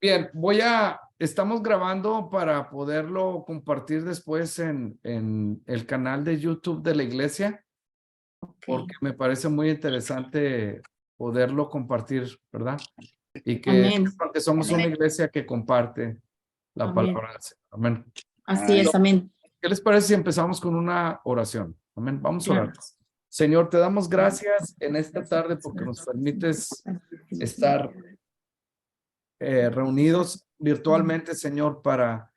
Bien, estamos grabando para poderlo compartir después en el canal de YouTube de la iglesia, porque me parece muy interesante poderlo compartir, ¿verdad? Y Amén. porque somos una iglesia que comparte la Amén. palabra del Señor. Amén. Así es, amén. ¿Qué les parece si empezamos con una oración? Amén. Vamos a orar. Claro. Señor, te damos gracias en esta tarde porque nos permites estar reunidos virtualmente, Señor, para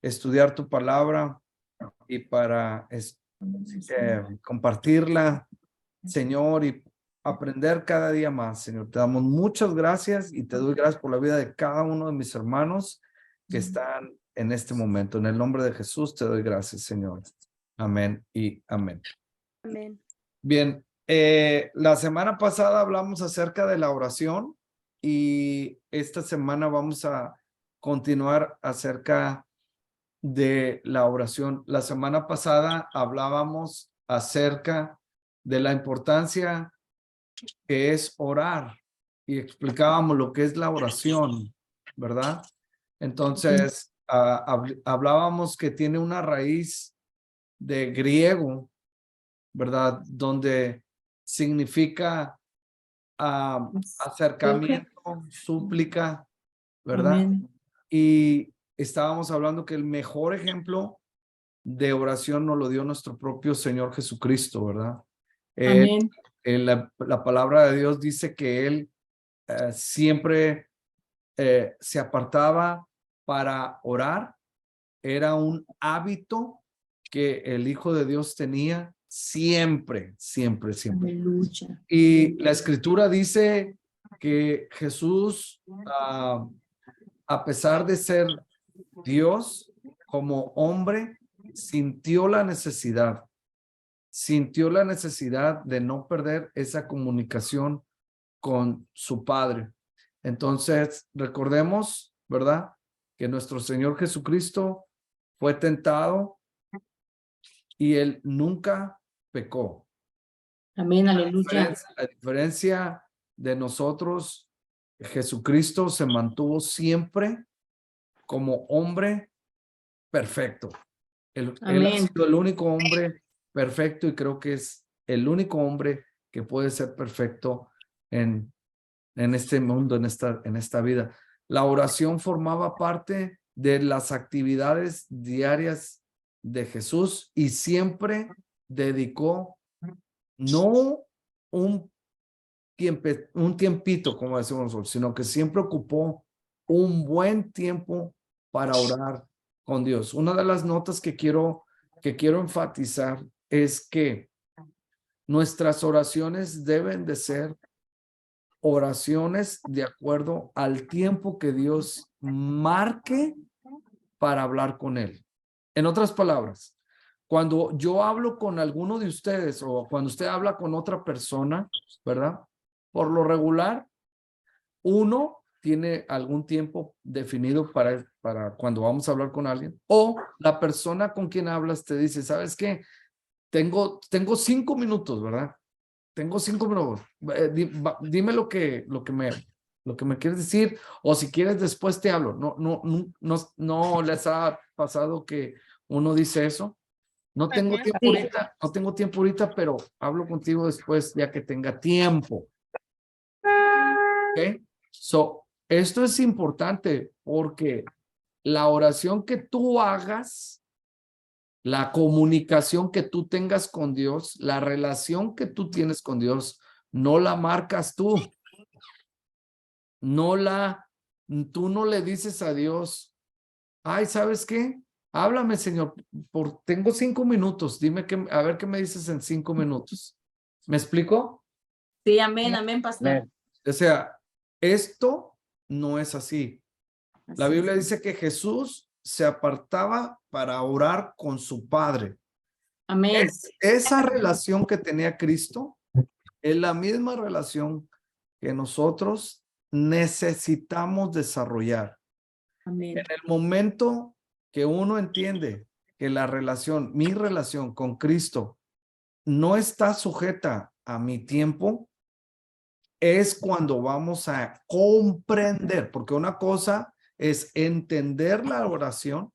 estudiar tu palabra y para compartirla, Señor, y aprender cada día más, Señor. Te damos muchas gracias y te doy gracias por la vida de cada uno de mis hermanos que están en este momento. En el nombre de Jesús te doy gracias, Señor. Amén y amén. Amén. Bien, la semana pasada hablamos acerca de la oración y esta semana vamos a continuar acerca de la oración. La semana pasada hablábamos acerca de la importancia que es orar y explicábamos lo que es la oración, ¿verdad? Entonces, hablábamos que tiene una raíz de griego, ¿verdad? Donde significa acercamiento, súplica, ¿verdad? Amén. Y estábamos hablando que el mejor ejemplo de oración nos lo dio nuestro propio Señor Jesucristo, ¿verdad? Amén. La palabra de Dios dice que Él siempre se apartaba para orar. Era un hábito que el Hijo de Dios tenía siempre, siempre, siempre. Aleluya. Y la escritura dice que Jesús, a pesar de ser Dios, como hombre, sintió la necesidad de no perder esa comunicación con su Padre. Entonces, recordemos, ¿verdad? Que nuestro Señor Jesucristo fue tentado y Él nunca pecó. Amén, aleluya. A diferencia de nosotros, Jesucristo se mantuvo siempre como hombre perfecto. Él ha sido el único hombre perfecto y creo que es el único hombre que puede ser perfecto en este mundo, en esta vida. La oración formaba parte de las actividades diarias de Jesús y siempre dedicó no un tiempito, como decimos nosotros, sino que siempre ocupó un buen tiempo para orar con Dios. Una de las notas que quiero enfatizar es que nuestras oraciones deben de ser oraciones de acuerdo al tiempo que Dios marque para hablar con Él. En otras palabras, cuando yo hablo con alguno de ustedes o cuando usted habla con otra persona, ¿verdad? Por lo regular, uno tiene algún tiempo definido para cuando vamos a hablar con alguien, o la persona con quien hablas te dice, ¿sabes qué? Tengo 5 minutos, ¿verdad? Tengo 5 minutos. Dime lo que me quieres decir, o si quieres después te hablo. No les ha pasado que uno dice eso. No tengo tiempo ahorita, pero hablo contigo después ya que tenga tiempo. ¿Ok? Esto es importante porque la oración que tú hagas, la comunicación que tú tengas con Dios, la relación que tú tienes con Dios, no la marcas tú. Tú no le dices a Dios, ay, ¿sabes qué? Háblame, Señor, tengo 5 minutos, dime a ver qué me dices en 5 minutos. ¿Me explico? Sí, amén, amén, pastor. O sea, esto no es así. La Biblia dice que Jesús se apartaba para orar con su Padre. Amén. Esa relación que tenía Cristo es la misma relación que nosotros necesitamos desarrollar. Amén. En el momento que uno entiende que mi relación con Cristo no está sujeta a mi tiempo, es cuando vamos a comprender, porque una cosa es entender la oración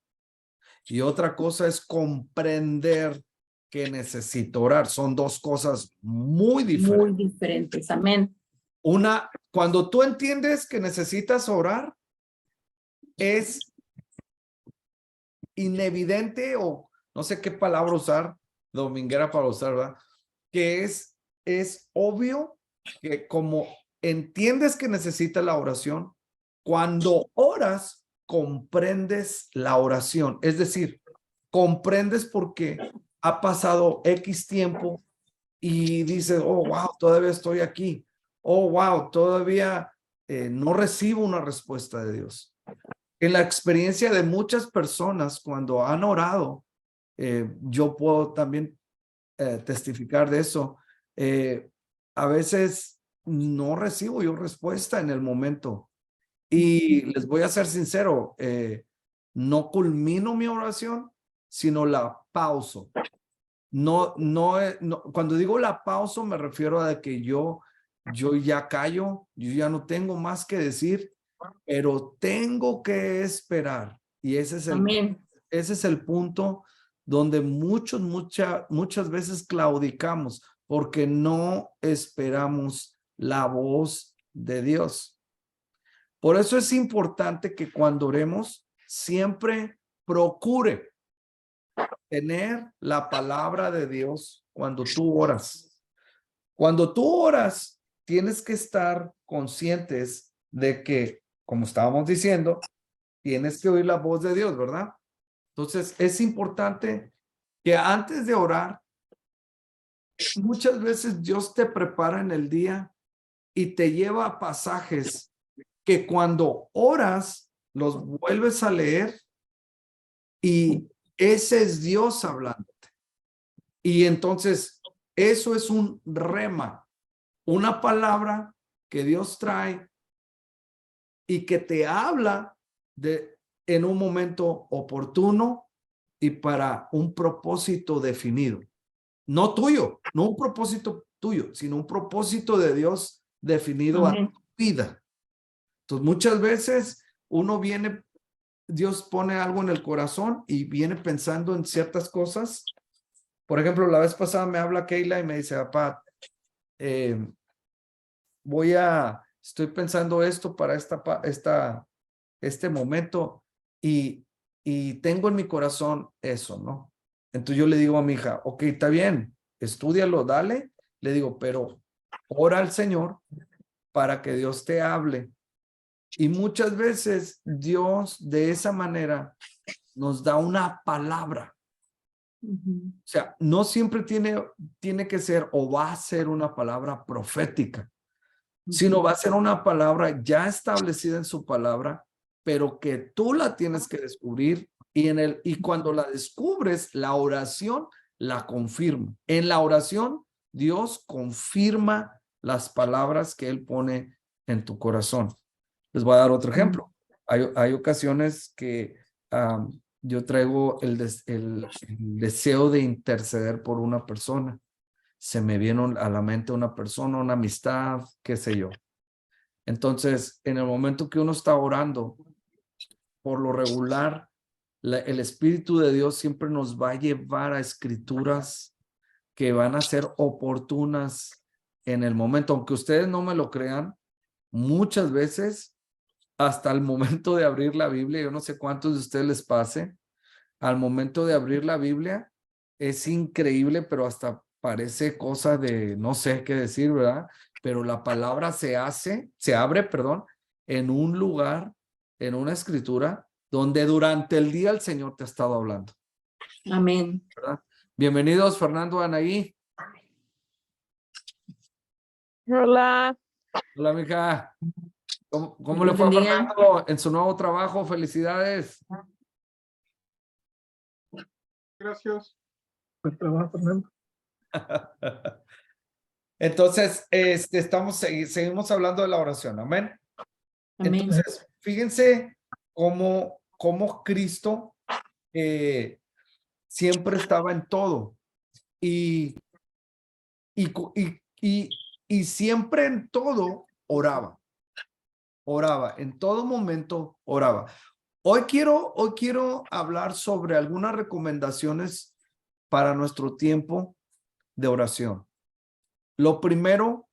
y otra cosa es comprender que necesito orar. Son dos cosas muy diferentes. Muy diferentes. Amén. Cuando tú entiendes que necesitas orar, es inevidente, o no sé qué palabra usar, dominguera para usar, ¿verdad? Que es obvio que como entiendes que necesitas la oración, cuando oras, comprendes la oración. Es decir, comprendes porque ha pasado X tiempo y dices, oh, wow, todavía estoy aquí. Oh, wow, todavía no recibo una respuesta de Dios. En la experiencia de muchas personas, cuando han orado, yo puedo también testificar de eso. A veces no recibo yo respuesta en el momento. Y les voy a ser sincero, no culmino mi oración, sino la pauso. Cuando digo la pauso, me refiero a que yo ya callo, yo ya no tengo más que decir, pero tengo que esperar. Y Amén. ese es el punto donde muchas veces claudicamos porque no esperamos la voz de Dios. Por eso es importante que cuando oremos, siempre procure tener la palabra de Dios cuando tú oras. Cuando tú oras, tienes que estar conscientes de que, como estábamos diciendo, tienes que oír la voz de Dios, ¿verdad? Entonces, es importante que antes de orar, muchas veces Dios te prepara en el día y te lleva a pasajes que cuando oras, los vuelves a leer y ese es Dios hablándote. Y entonces, eso es un rema, una palabra que Dios trae y que te habla en un momento oportuno y para un propósito definido. No tuyo, no un propósito tuyo, sino un propósito de Dios definido a tu vida. Entonces, muchas veces uno viene, Dios pone algo en el corazón y viene pensando en ciertas cosas. Por ejemplo, la vez pasada me habla Keila y me dice, papá, estoy pensando esto para este momento y tengo en mi corazón eso, ¿no? Entonces yo le digo a mi hija, ok, está bien, estúdialo, dale. Le digo, pero ora al Señor para que Dios te hable. Y muchas veces Dios de esa manera nos da una palabra. O sea, no siempre tiene que ser o va a ser una palabra profética, sino va a ser una palabra ya establecida en su palabra, pero que tú la tienes que descubrir y cuando la descubres, la oración la confirma. En la oración, Dios confirma las palabras que Él pone en tu corazón. Les voy a dar otro ejemplo. Hay ocasiones que yo traigo el deseo de interceder por una persona. Se me viene a la mente una persona, una amistad, qué sé yo. Entonces, en el momento que uno está orando, por lo regular, el Espíritu de Dios siempre nos va a llevar a escrituras que van a ser oportunas en el momento. Aunque ustedes no me lo crean, muchas veces, hasta el momento de abrir la Biblia, yo no sé cuántos de ustedes les pase, al momento de abrir la Biblia, es increíble, pero hasta parece cosa de no sé qué decir, ¿verdad? Pero la palabra se abre, perdón, en un lugar, en una escritura, donde durante el día el Señor te ha estado hablando. Amén. ¿Verdad? Bienvenidos, Fernando, Anaí. Hola. Hola, mija. ¿Cómo le Dios fue a bendiga. Fernando en su nuevo trabajo? Felicidades. Gracias. Buen trabajo, Fernando. Entonces, seguimos hablando de la oración. Amén. Amén. Entonces, fíjense cómo Cristo siempre estaba en todo y y siempre en todo oraba. Oraba, en todo momento oraba. Hoy quiero hablar sobre algunas recomendaciones para nuestro tiempo de oración. Lo primero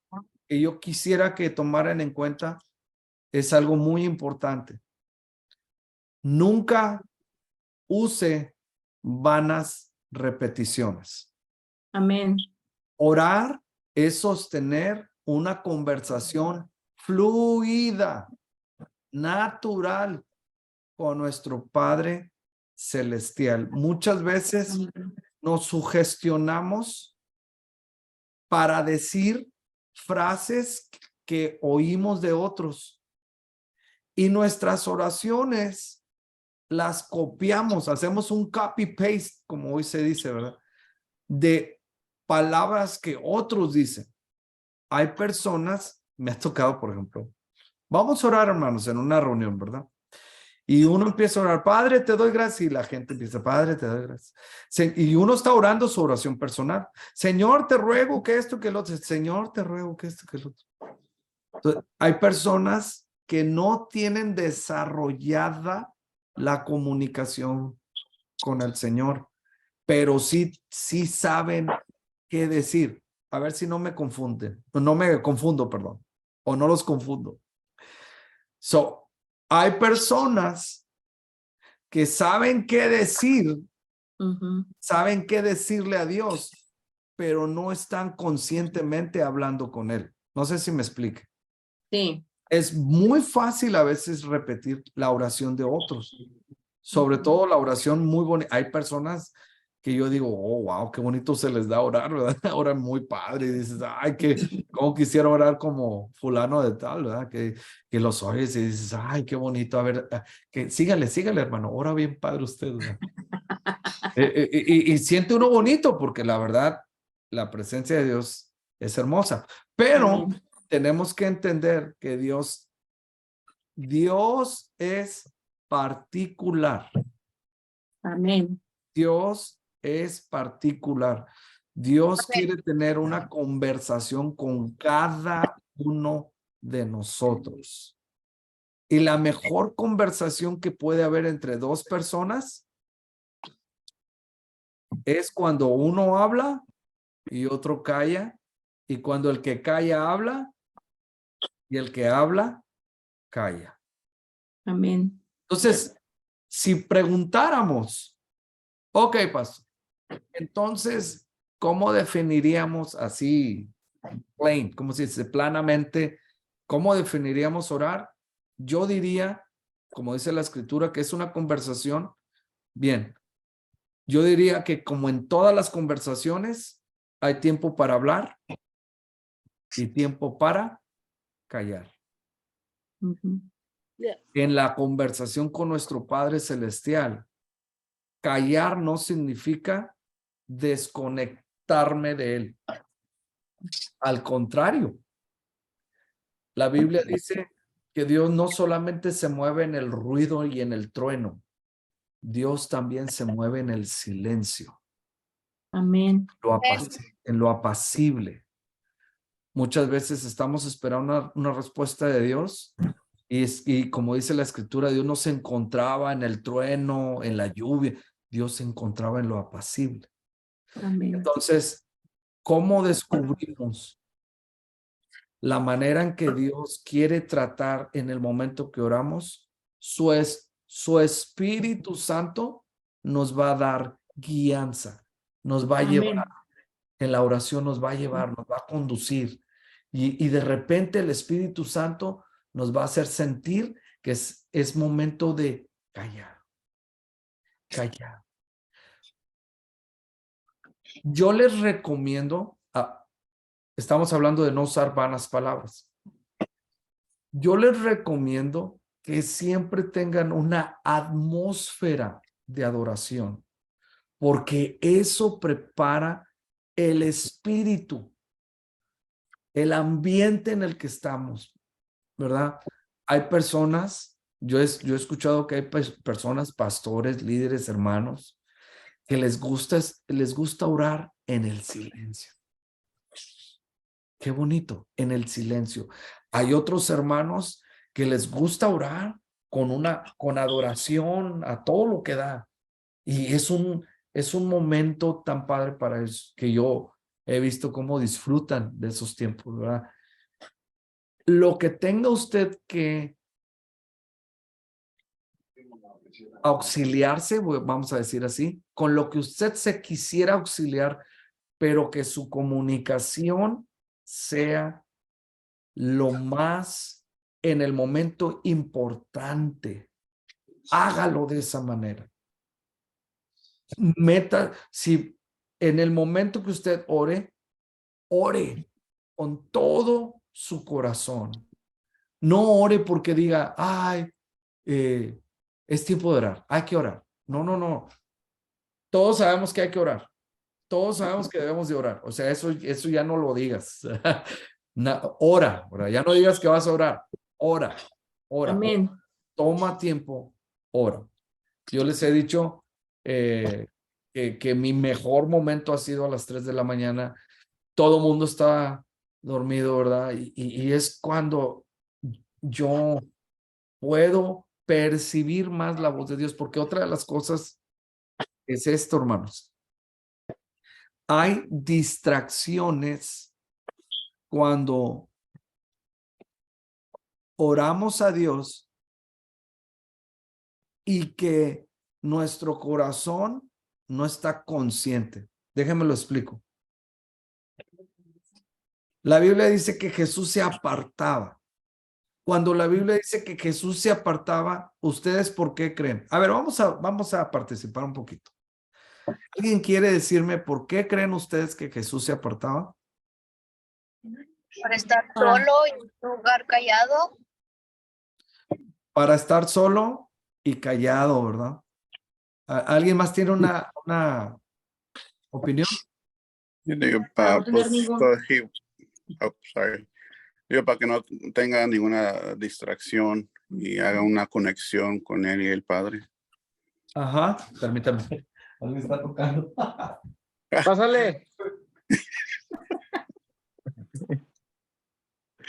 que yo quisiera que tomaran en cuenta es algo muy importante. Nunca use vanas repeticiones. Amén. Orar es sostener una conversación fluida, natural con nuestro Padre Celestial. Muchas veces nos sugestionamos para decir frases que oímos de otros y nuestras oraciones las copiamos, hacemos un copy-paste, como hoy se dice, ¿verdad? De palabras que otros dicen. Hay personas, me ha tocado, por ejemplo, vamos a orar, hermanos, en una reunión, ¿verdad? Y uno empieza a orar, Padre, te doy gracias, y la gente empieza, Padre, te doy gracias. Y uno está orando su oración personal. Señor, te ruego que esto, que el otro. Señor, te ruego que esto, que el otro. Entonces, hay personas que no tienen desarrollada la comunicación con el Señor, pero sí saben qué decir. A ver si no me confunden, no me confundo, perdón, o no los confundo. Hay personas que saben qué decir, saben qué decirle a Dios, pero no están conscientemente hablando con Él. No sé si me explique. Sí. Es muy fácil a veces repetir la oración de otros, sobre todo la oración muy bonita. Hay personas que yo digo, oh, wow, qué bonito se les da orar, ¿verdad? Oran muy padre y dices, ay, cómo quisiera orar como fulano de tal, ¿verdad? Que los oyes y dices, ay, qué bonito, a ver, que sígale, hermano, ora bien padre usted, ¿verdad? Y siente uno bonito porque la verdad, la presencia de Dios es hermosa, pero Amén. tenemos que entender que Dios es particular. Amén. Dios es particular. Dios quiere tener una conversación con cada uno de nosotros. Y la mejor conversación que puede haber entre dos personas es cuando uno habla y otro calla, y cuando el que calla habla y el que habla calla. Amén. Entonces, si preguntáramos, ok, pastor, entonces, ¿cómo definiríamos así, plain, como se dice, planamente, cómo definiríamos orar? Yo diría, como dice la escritura, que es una conversación. Bien, yo diría que como en todas las conversaciones, hay tiempo para hablar y tiempo para callar. En la conversación con nuestro Padre Celestial, callar no significa desconectarme de Él. Al contrario, la Biblia dice que Dios no solamente se mueve en el ruido y en el trueno, Dios también se mueve en el silencio. Amén. En lo apacible. Muchas veces estamos esperando una respuesta de Dios y como dice la escritura, Dios no se encontraba en el trueno, en la lluvia, Dios se encontraba en lo apacible. Amén. Entonces, ¿cómo descubrimos la manera en que Dios quiere tratar en el momento que oramos? Su Espíritu Santo nos va a dar guianza, nos va a llevar en la oración, nos va a llevar, nos va a conducir. Y de repente el Espíritu Santo nos va a hacer sentir que es momento de callar. Callar. Yo les recomiendo, estamos hablando de no usar vanas palabras. Yo les recomiendo que siempre tengan una atmósfera de adoración, porque eso prepara el espíritu, el ambiente en el que estamos, ¿verdad? Hay personas, yo he escuchado que hay personas, pastores, líderes, hermanos, que les gusta orar en el silencio. Qué bonito, en el silencio. Hay otros hermanos que les gusta orar con adoración a todo lo que da. Y es un momento tan padre para ellos que yo he visto cómo disfrutan de esos tiempos, ¿verdad? Lo que tenga usted que auxiliarse, vamos a decir así, con lo que usted se quisiera auxiliar, pero que su comunicación sea lo más en el momento importante. Hágalo de esa manera. Si en el momento que usted ore con todo su corazón. No ore porque diga, ay, es tiempo de orar, hay que orar. No, no, no. Todos sabemos que hay que orar. Todos sabemos que debemos de orar. O sea, eso ya no lo digas. Ora, ya no digas que vas a orar. Ora. Amén. Toma tiempo, ora. Yo les he dicho que mi mejor momento ha sido a las 3 de la mañana. Todo el mundo está dormido, ¿verdad? Y es cuando yo puedo percibir más la voz de Dios, porque otra de las cosas es esto, hermanos. Hay distracciones cuando oramos a Dios y que nuestro corazón no está consciente. Déjenme lo explico. La Biblia dice que Jesús se apartaba. Cuando la Biblia dice que Jesús se apartaba, ¿ustedes por qué creen? A ver, vamos a participar un poquito. ¿Alguien quiere decirme por qué creen ustedes que Jesús se apartaba? Para estar solo en un lugar callado. Para estar solo y callado, ¿verdad? ¿Alguien más tiene una opinión? Yo digo, No tener ningún- Digo, para que no tenga ninguna distracción y haga una conexión con él y el Padre. Ajá, permítame. Alguien está tocando. Pásale.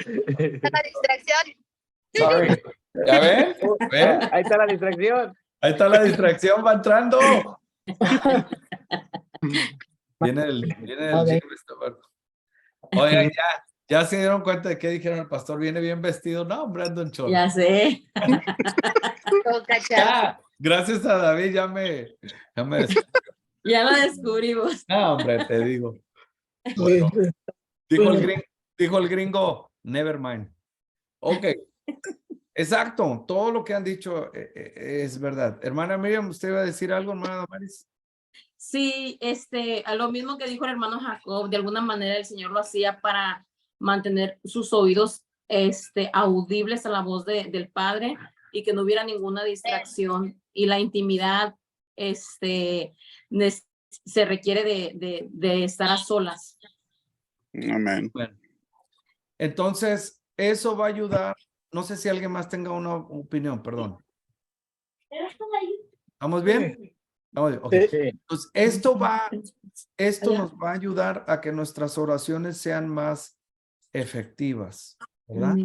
La distracción. Sorry. ¿Ya ven? ¿Ven? Ahí está la distracción. Ahí está la distracción, va entrando. Viene el Ok. Oigan, ya se dieron cuenta de qué dijeron el pastor, viene bien vestido. No, hombre, ando en chorro. Ya sé. Todo cachado. Gracias a David ya me Ya lo descubrimos. no, hombre, te digo. Oye, Dijo el gringo, never mind. Ok. Exacto, todo lo que han dicho es verdad. Hermana Miriam, ¿usted iba a decir algo, hermana Damaris? Sí, a lo mismo que dijo el hermano Jacob, de alguna manera el Señor lo hacía para mantener sus oídos audibles a la voz del Padre y que no hubiera ninguna distracción, y la intimidad se requiere de estar a solas. Amén. Bueno, entonces eso va a ayudar. No sé si alguien más tenga una opinión, perdón. ¿Vamos bien? Vamos bien. Okay. sí. Entonces, esto nos va a ayudar a que nuestras oraciones sean más efectivas, ¿verdad?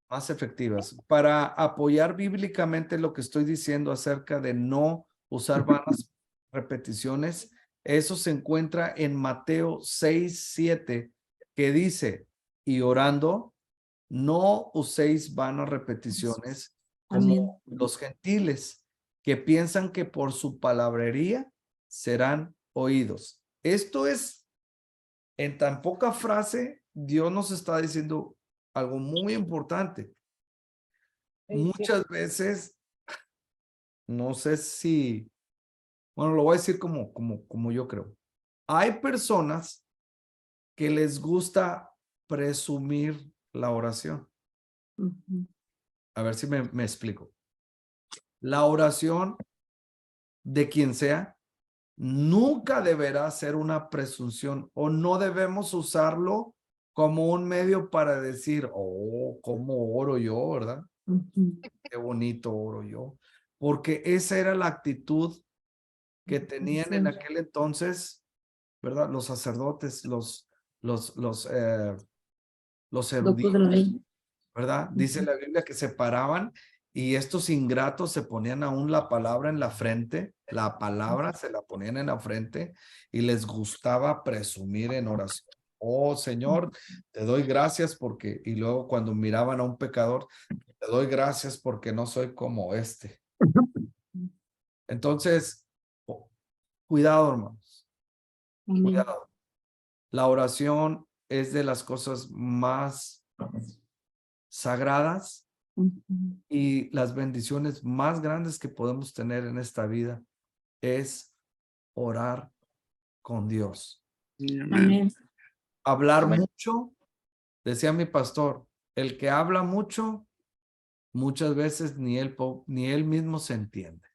Más efectivas. Para apoyar bíblicamente lo que estoy diciendo acerca de no usar vanas repeticiones, eso se encuentra en Mateo 6:7, que dice, y orando, no uséis vanas repeticiones como los gentiles, que piensan que por su palabrería serán oídos. Esto es, en tan poca frase, Dios nos está diciendo algo muy importante. Muchas veces, no sé si, bueno, lo voy a decir como yo creo. Hay personas que les gusta presumir la oración. A ver si me explico. La oración de quien sea nunca deberá ser una presunción, o no debemos usarlo como un medio para decir, oh, cómo oro yo, ¿verdad? Qué bonito oro yo. Porque esa era la actitud que tenían en aquel entonces, ¿verdad? Los sacerdotes, los los Doctor de la eruditos, ley. ¿verdad? Dice la Biblia que se paraban y estos ingratos se ponían aún la palabra en la frente, la palabra se la ponían en la frente y les gustaba presumir en oración. Oh Señor, te doy gracias porque, y luego cuando miraban a un pecador, te doy gracias porque no soy como este. Entonces, cuidado, hermanos, Amén. cuidado. La oración es de las cosas más sagradas Ujú. y las bendiciones más grandes que podemos tener en esta vida es orar con Dios. Amén. Amén. Hablar Amén. mucho, decía mi pastor, el que habla mucho, muchas veces ni él mismo se entiende.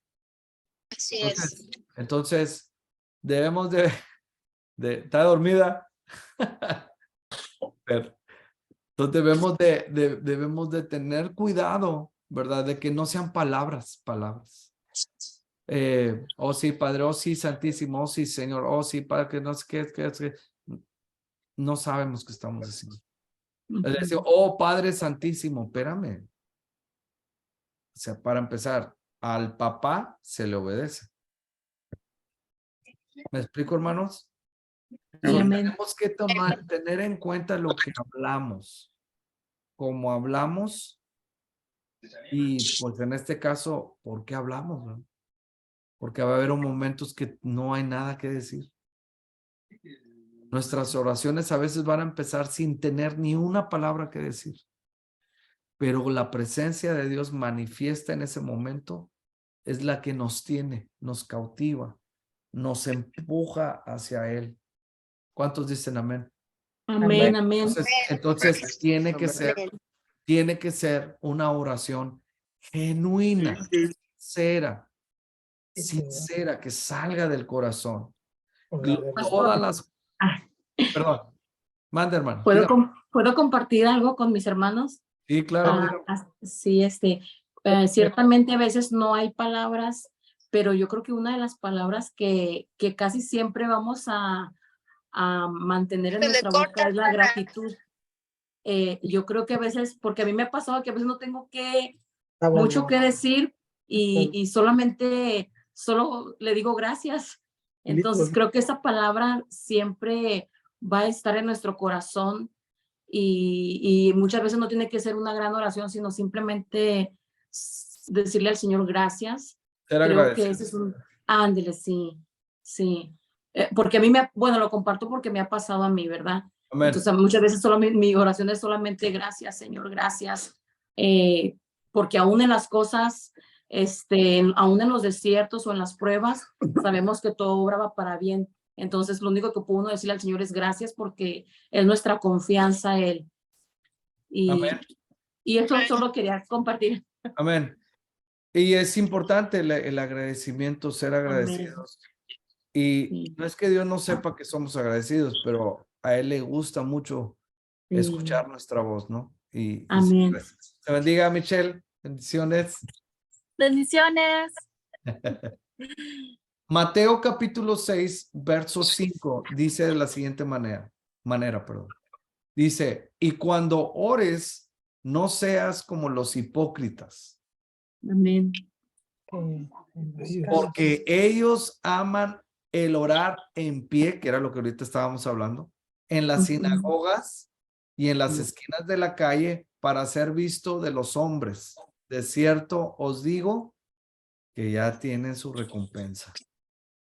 Así es. Entonces debemos de ¿está dormida? Pero, entonces debemos de tener cuidado, ¿verdad? De que no sean palabras. Oh sí, Padre, oh sí, Santísimo, oh sí, Señor, oh sí, Padre, que no sé qué. No sabemos qué estamos diciendo. Es decir, oh Padre Santísimo, espérame. O sea, para empezar, al papá se le obedece. ¿Me explico, hermanos? Sí, amén. Tenemos que tener en cuenta lo que hablamos, cómo hablamos y pues en este caso, ¿por qué hablamos? ¿No? Porque va a haber momentos que no hay nada que decir. Nuestras oraciones a veces van a empezar sin tener ni una palabra que decir, pero la presencia de Dios manifiesta en ese momento es la que nos tiene, nos cautiva, nos empuja hacia Él. ¿Cuántos dicen amén? Amén, amén. Entonces tiene que ser una oración genuina, sincera, que salga del corazón. Todas las, Ah, perdón, manda hermano. ¿Puedo, Dígame. ¿puedo compartir algo con mis hermanos? Sí, claro. Dígame. Sí, ciertamente a veces no hay palabras, pero yo creo que una de las palabras que casi siempre vamos a mantener en Se le nuestra corta, boca es la hermana. gratitud. Yo creo que a veces, porque a mí me ha pasado que a veces no tengo Está bueno. mucho que decir y solo le digo gracias. Entonces creo que esa palabra siempre va a estar en nuestro corazón y muchas veces no tiene que ser una gran oración, sino simplemente decirle al Señor gracias. Ser Creo que agradecido. ese es un, ándele, sí, sí. Porque a mí bueno, lo comparto porque me ha pasado a mí, ¿verdad? Amén. Entonces muchas veces solo mi oración es solamente gracias, Señor, gracias. Porque aún en las cosas, aún en los desiertos o en las pruebas, sabemos que todo obra va para bien. Entonces lo único que puedo uno decirle al Señor es gracias porque es nuestra confianza Él. Amén. Y eso solo quería compartir. Amén. Y es importante el agradecimiento, ser agradecidos. Y Sí. no es que Dios no sepa que somos agradecidos, pero a Él le gusta mucho Sí. escuchar nuestra voz, ¿no? Y Amén. se bendiga, Michelle. Bendiciones. Bendiciones. Mateo capítulo 6, verso 5, dice de la siguiente manera, perdón. Dice, y cuando ores, no seas como los hipócritas, Amén. porque ellos aman el orar en pie, que era lo que ahorita estábamos hablando, en las sinagogas y en las esquinas de la calle para ser visto de los hombres. De cierto os digo que ya tienen su recompensa.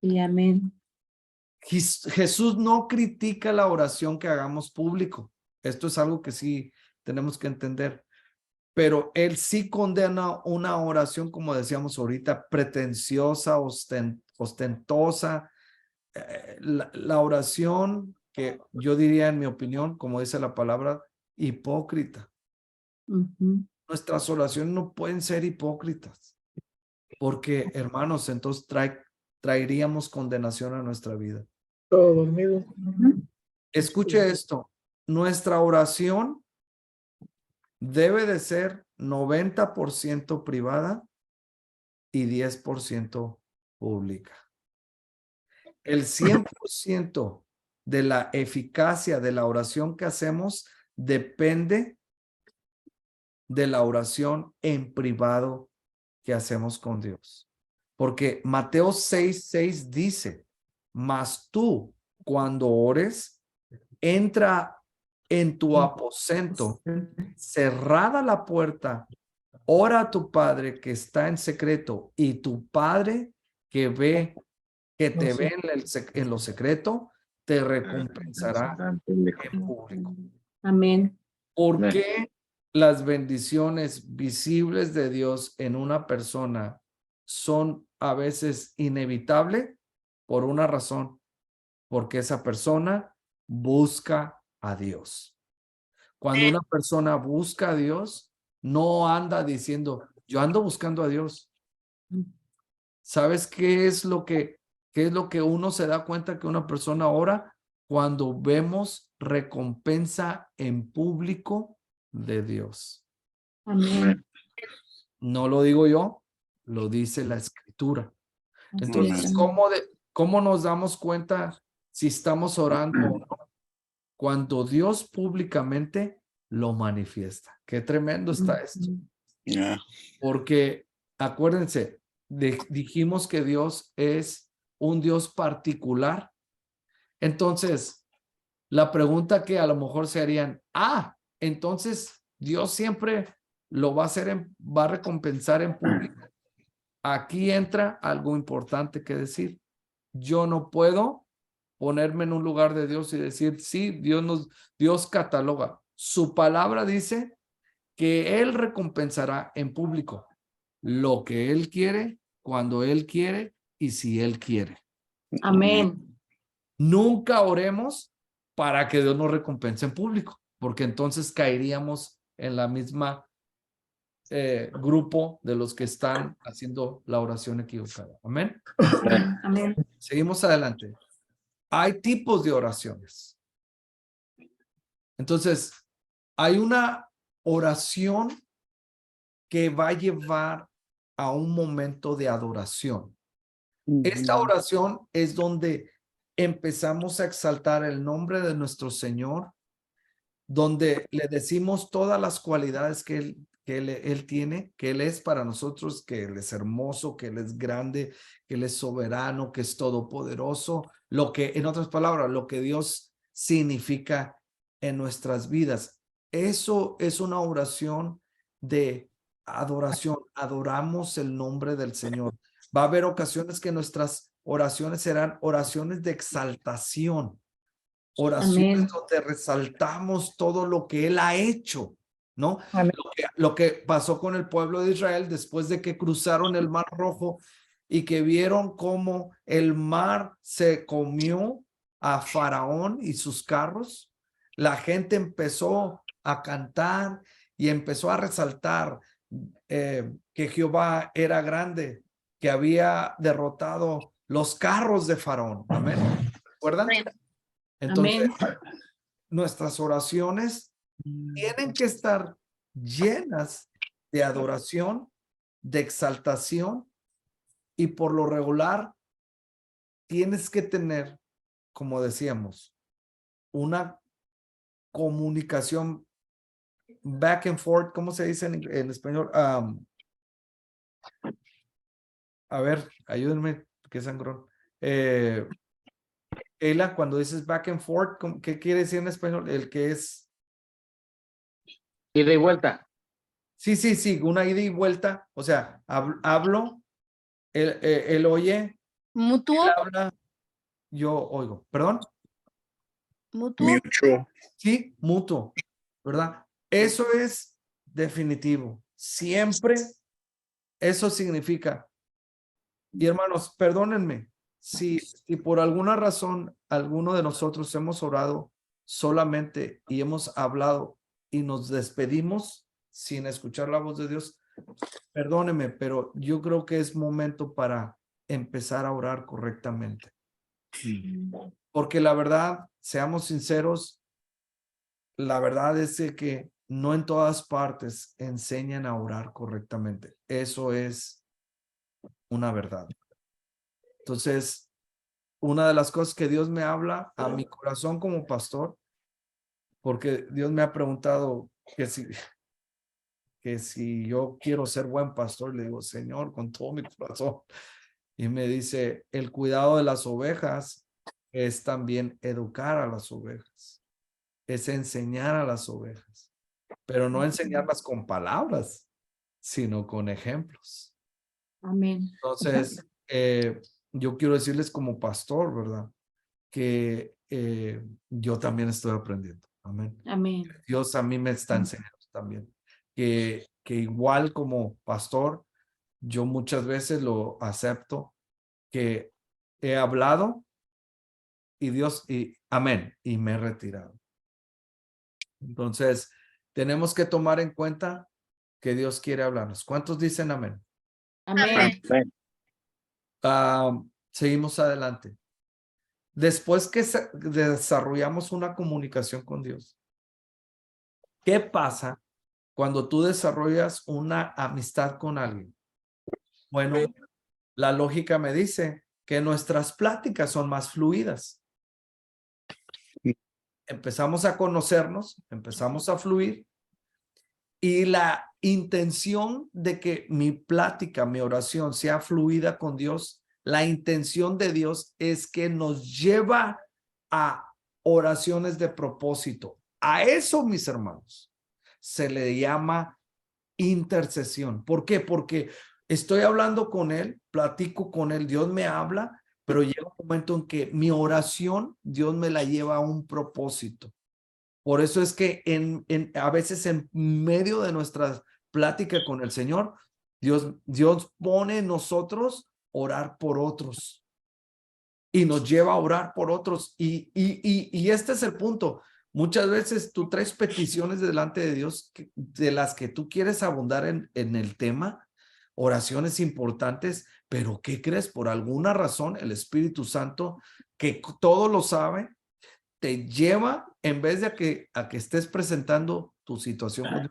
Sí, amén. Jesús no critica la oración que hagamos público. Esto es algo que sí tenemos que entender. Pero él sí condena una oración, como decíamos ahorita, pretenciosa, ostentosa. La oración que yo diría, en mi opinión, como dice la palabra, hipócrita. Nuestras oraciones no pueden ser hipócritas. Porque, hermanos, entonces traeríamos condenación a nuestra vida. Todo dormido. Escuche esto, nuestra oración debe de ser 90% privada y 10% pública. El 100% de la eficacia de la oración que hacemos depende de la oración en privado que hacemos con Dios. Porque Mateo 6:6 dice, mas tú cuando ores, entra en tu aposento, cerrada la puerta, ora a tu Padre que está en secreto, y tu Padre que te ve en lo secreto, te recompensará en público. Amén. ¿Por qué las bendiciones visibles de Dios en una persona son a veces inevitables? Por una razón, porque esa persona busca a Dios. Cuando una persona busca a Dios, no anda diciendo, yo ando buscando a Dios. ¿Sabes qué es lo que uno se da cuenta que una persona ora? Cuando vemos recompensa en público de Dios. Amén. No lo digo yo, lo dice la Escritura. Entonces, ¿cómo nos damos cuenta si estamos orando o no? Cuando Dios públicamente lo manifiesta. Qué tremendo está esto. Yeah. Porque acuérdense, dijimos que Dios es un Dios particular. Entonces, la pregunta que a lo mejor se harían, entonces Dios siempre lo va a hacer, va a recompensar en público. Aquí entra algo importante que decir. Yo no puedo ponerme en un lugar de Dios y decir, sí, Dios cataloga. Su palabra dice que Él recompensará en público lo que Él quiere, cuando Él quiere y si Él quiere. Amén. Nunca oremos para que Dios nos recompense en público, porque entonces caeríamos en la misma grupo de los que están haciendo la oración equivocada. Amén. Amén. Seguimos adelante. Hay tipos de oraciones. Entonces, hay una oración que va a llevar a un momento de adoración. Esta oración es donde empezamos a exaltar el nombre de nuestro Señor, donde le decimos todas las cualidades que Él tiene, que Él es para nosotros, que Él es hermoso, que Él es grande, que Él es soberano, que es todopoderoso, lo que, en otras palabras, lo que Dios significa en nuestras vidas. Eso es una oración de adoración. Adoramos el nombre del Señor. Va a haber ocasiones que nuestras oraciones serán oraciones de exaltación. Oraciones Amén. donde resaltamos todo lo que Él ha hecho, ¿no? Amén. Lo que pasó con el pueblo de Israel después de que cruzaron el Mar Rojo y que vieron cómo el mar se comió a Faraón y sus carros. La gente empezó a cantar y empezó a resaltar que Jehová era grande, que había derrotado los carros de Faraón. Amén. ¿Recuerdan? Entonces, nuestras oraciones tienen que estar llenas de adoración, de exaltación, y por lo regular tienes que tener, como decíamos, una comunicación back and forth. ¿Cómo se dice en español? A ver, ayúdenme, qué sangrón. Ela, cuando dices back and forth, ¿qué quiere decir en español? El que es... Ida y vuelta. Sí, una ida y vuelta. O sea, hablo, él oye, Mutuo. él habla, yo oigo. ¿Perdón? Mutuo. Mutual. Sí, mutuo, ¿verdad? Eso es definitivo. Siempre eso significa. Y hermanos, perdónenme, si por alguna razón alguno de nosotros hemos orado solamente y hemos hablado y nos despedimos sin escuchar la voz de Dios, perdónenme, pero yo creo que es momento para empezar a orar correctamente. Porque la verdad, seamos sinceros, la verdad es que no en todas partes enseñan a orar correctamente. Eso es una verdad. Entonces, una de las cosas que Dios me habla a mi corazón como pastor, porque Dios me ha preguntado que si yo quiero ser buen pastor. Le digo, Señor, con todo mi corazón. Y me dice, el cuidado de las ovejas es también educar a las ovejas, es enseñar a las ovejas, pero no enseñarlas con palabras, sino con ejemplos. Amén. Entonces, yo quiero decirles como pastor, ¿verdad? Que yo también estoy aprendiendo. Amén. Amén. Dios a mí me está enseñando también. Que igual como pastor, yo muchas veces lo acepto, que he hablado y Dios, y amén, y me he retirado. Entonces, tenemos que tomar en cuenta que Dios quiere hablarnos. ¿Cuántos dicen amén? Amén. Amén. Seguimos adelante. Después que desarrollamos una comunicación con Dios, ¿qué pasa cuando tú desarrollas una amistad con alguien? Bueno, la lógica me dice que nuestras pláticas son más fluidas. Empezamos a conocernos, empezamos a fluir, y la intención de que mi plática, mi oración sea fluida con Dios, la intención de Dios es que nos lleva a oraciones de propósito. A eso, mis hermanos, se le llama intercesión. ¿Por qué? Porque estoy hablando con Él, platico con Él, Dios me habla, pero llega un momento en que mi oración, Dios me la lleva a un propósito. Por eso es que a veces en medio de nuestra plática con el Señor, Dios pone en nosotros orar por otros y nos lleva a orar por otros. Y este es el punto. Muchas veces tú traes peticiones delante de Dios de las que tú quieres abundar en el tema, oraciones importantes, pero ¿qué crees? Por alguna razón, el Espíritu Santo, que todo lo sabe, te lleva, en vez de a que estés presentando tu situación,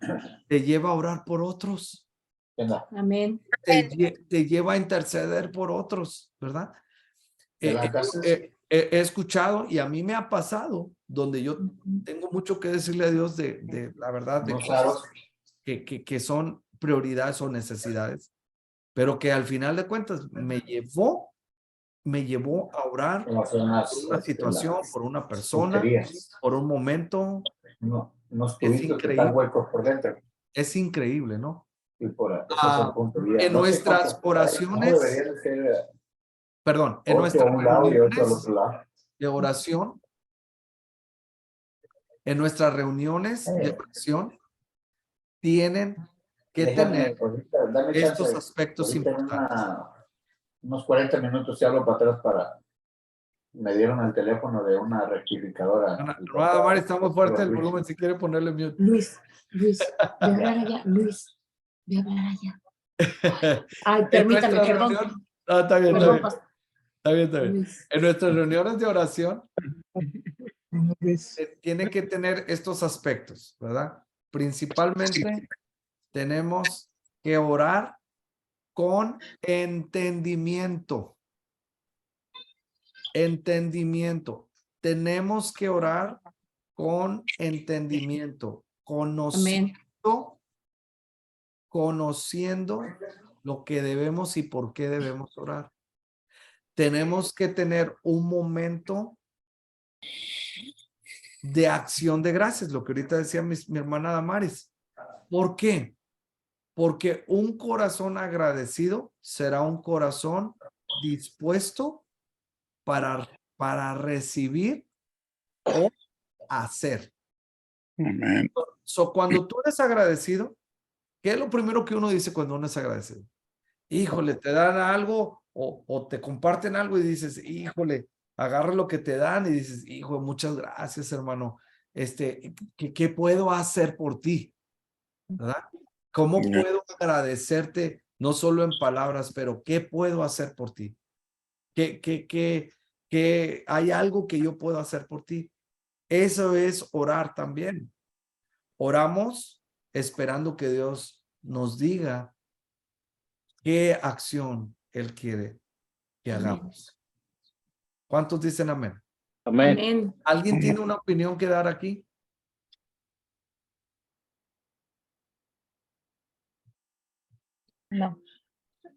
te lleva a orar por otros. Amén. Te lleva a interceder por otros, ¿verdad? He escuchado y a mí me ha pasado donde yo tengo mucho que decirle a Dios de la verdad, de cosas que son prioridades o necesidades, pero que al final de cuentas me llevó a orar por una situación, por una persona, por un momento. Es increíble. Es increíble, ¿no? En nuestras oraciones, perdón, en nuestras reuniones de oración, tienen que tener estos aspectos importantes. Unos 40 minutos y hablo para atrás para... Me dieron el teléfono de una rectificadora. Hermana Mari, está muy fuerte el volumen, si quiere ponerle mute. Luis, ve a hablar allá. Luis, ve a hablar allá. Ay, permítame, perdón. Está bien, Perdón, está bien. Luis. En nuestras reuniones de oración, Luis. tiene que tener estos aspectos, ¿verdad? Principalmente tenemos que orar con entendimiento. Entendimiento. Tenemos que orar con entendimiento, conociendo lo que debemos y por qué debemos orar. Tenemos que tener un momento de acción de gracias, lo que ahorita decía mi hermana Damaris. ¿Por qué? Porque un corazón agradecido será un corazón dispuesto para recibir o hacer. Amén. Cuando tú eres agradecido, ¿qué es lo primero que uno dice cuando uno es agradecido? Híjole, te dan algo o te comparten algo y dices, híjole, agarra lo que te dan y dices, hijo, muchas gracias, hermano. ¿Qué puedo hacer por ti? ¿Verdad? ¿Cómo puedo agradecerte, no solo en palabras, pero qué puedo hacer por ti? ¿Que hay algo que yo puedo hacer por ti? Eso es orar también. Oramos esperando que Dios nos diga qué acción Él quiere que hagamos. ¿Cuántos dicen amén? Amén. Amén. ¿Alguien tiene una opinión que dar aquí? No.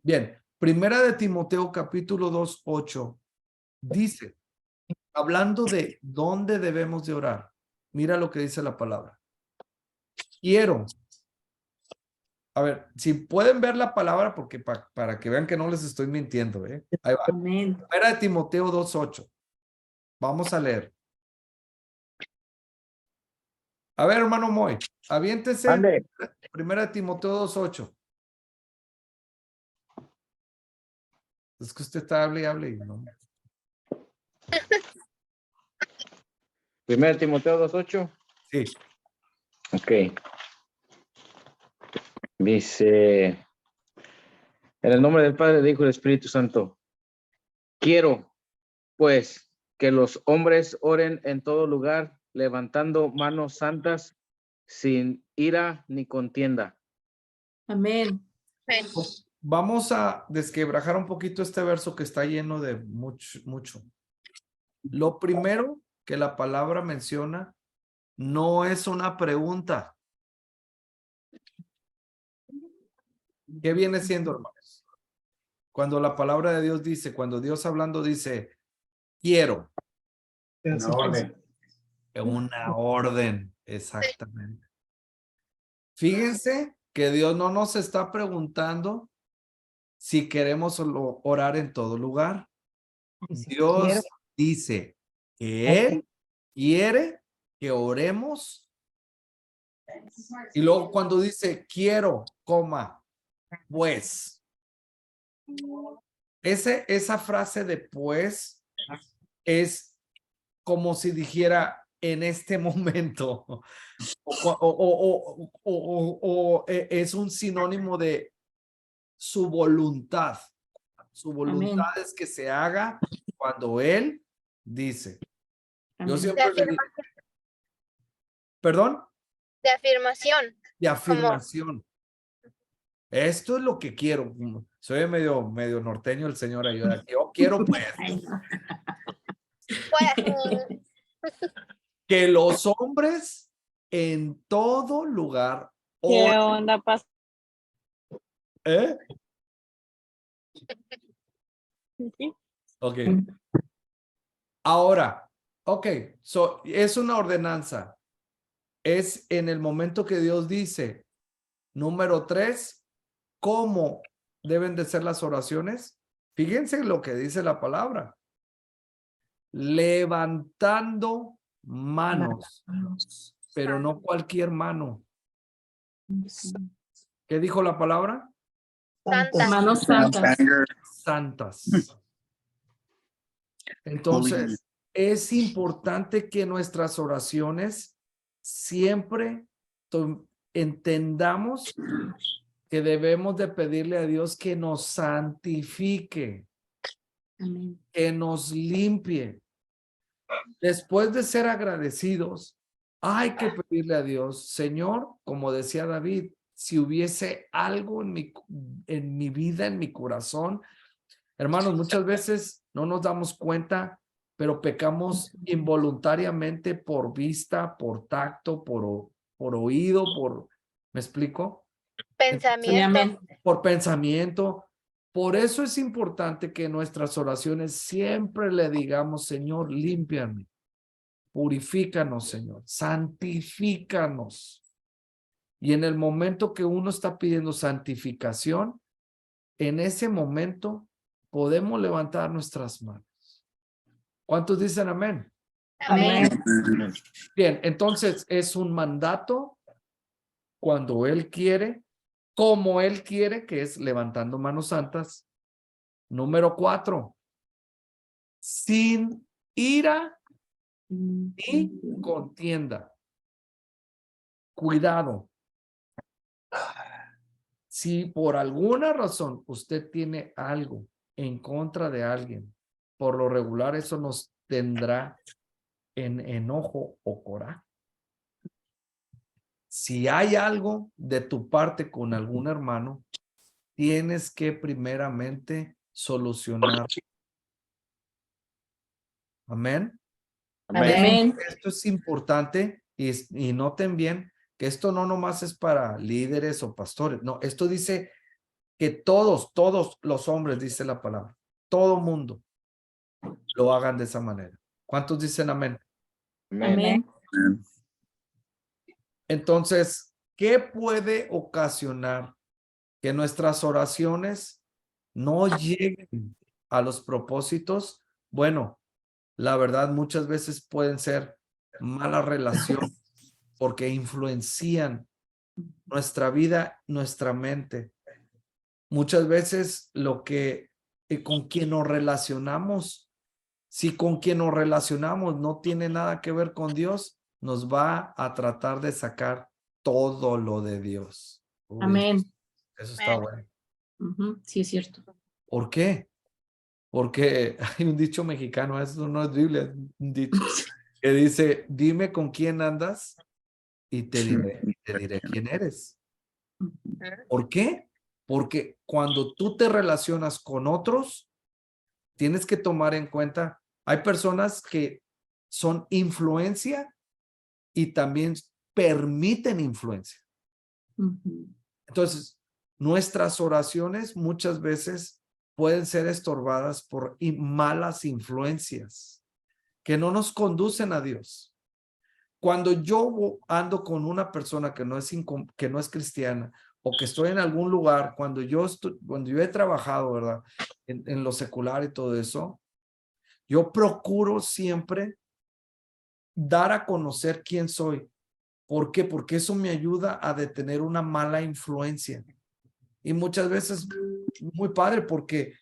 Bien, Primera de Timoteo capítulo 2:8 dice, hablando de dónde debemos de orar, mira lo que dice la palabra. Quiero. A ver, si pueden ver la palabra, porque para que vean que no les estoy mintiendo, ¿eh? Ahí va. Amén. Primera de Timoteo 2:8. Vamos a leer. A ver, hermano Moy, aviéntese. Ande. Primera de Timoteo 2:8. Es que usted está hable y hable y no. 1 Timoteo 2:8. Sí. Ok. Dice, en el nombre del Padre, del Hijo y del Espíritu Santo. Quiero, pues, que los hombres oren en todo lugar, levantando manos santas, sin ira ni contienda. Amén. Amén. Vamos a desquebrajar un poquito este verso que está lleno de mucho. Lo primero que la palabra menciona no es una pregunta. ¿Qué viene siendo, hermanos? Cuando la palabra de Dios dice, cuando Dios hablando dice, quiero. Una orden. Una orden, exactamente. Fíjense que Dios no nos está preguntando si queremos orar en todo lugar. Dios dice que Él quiere que oremos. Y luego cuando dice quiero, coma, pues. Esa frase de pues es como si dijera en este momento. O es un sinónimo de su voluntad. Su voluntad Amén. es que se haga cuando Él dice. Yo Amén. siempre le digo, perdón, De afirmación. de afirmación. Esto es lo que quiero. Soy medio norteño el señor ayuda. Yo quiero pues Ay, no. Pues, que los hombres en todo lugar ¿Qué oren. onda, pastor? ¿Eh? Ok. Ahora, ok, es una ordenanza. Es en el momento que Dios dice, número 3, ¿cómo deben de ser las oraciones? Fíjense lo que dice la palabra. Levantando manos, pero no cualquier mano. ¿Qué dijo la palabra? Santa. Manos santas. Anger, Santas. Entonces, es importante que nuestras oraciones siempre entendamos que debemos de pedirle a Dios que nos santifique, Amén. que nos limpie. Después de ser agradecidos, hay que pedirle a Dios, Señor, como decía David, si hubiese algo en mi vida, en mi corazón. Hermanos, muchas veces no nos damos cuenta, pero pecamos involuntariamente por vista, por tacto, por oído, ¿me explico? Sí, Pensamiento. amén. Por pensamiento. Por eso es importante que en nuestras oraciones siempre le digamos, Señor, límpiame, purifícanos, Señor, santifícanos. Y en el momento que uno está pidiendo santificación, en ese momento podemos levantar nuestras manos. ¿Cuántos dicen amén? Amén. Bien, entonces es un mandato cuando Él quiere, como Él quiere, que es levantando manos santas. Número 4, sin ira ni contienda. Cuidado. Si por alguna razón usted tiene algo en contra de alguien, por lo regular eso nos tendrá en enojo o coraje. Si hay algo de tu parte con algún hermano, tienes que primeramente solucionar. Amén. Amén. Esto es importante y noten bien que esto no nomás es para líderes o pastores. No, esto dice que todos los hombres, dice la palabra, todo mundo lo hagan de esa manera. ¿Cuántos dicen amén? Amén. Entonces, ¿qué puede ocasionar que nuestras oraciones no lleguen a los propósitos? Bueno, la verdad, muchas veces pueden ser malas relaciones porque influencian nuestra vida, nuestra mente. Muchas veces con quien nos relacionamos, si con quien nos relacionamos no tiene nada que ver con Dios, nos va a tratar de sacar todo lo de Dios. Uy, Amén. eso está bueno. Ujú, sí, es cierto. ¿Por qué? Porque hay un dicho mexicano, eso no es Biblia, es un dicho que dice, dime con quién andas y te diré quién eres. ¿Por qué? Porque cuando tú te relacionas con otros, tienes que tomar en cuenta, hay personas que son influencia y también permiten influencia. Ujú. Entonces, nuestras oraciones muchas veces pueden ser estorbadas por malas influencias que no nos conducen a Dios. Cuando yo ando con una persona que no es cristiana o que estoy en algún lugar, cuando yo he trabajado, ¿verdad? En lo secular y todo eso, yo procuro siempre dar a conocer quién soy. ¿Por qué? Porque eso me ayuda a detener una mala influencia. Y muchas veces, muy padre, porque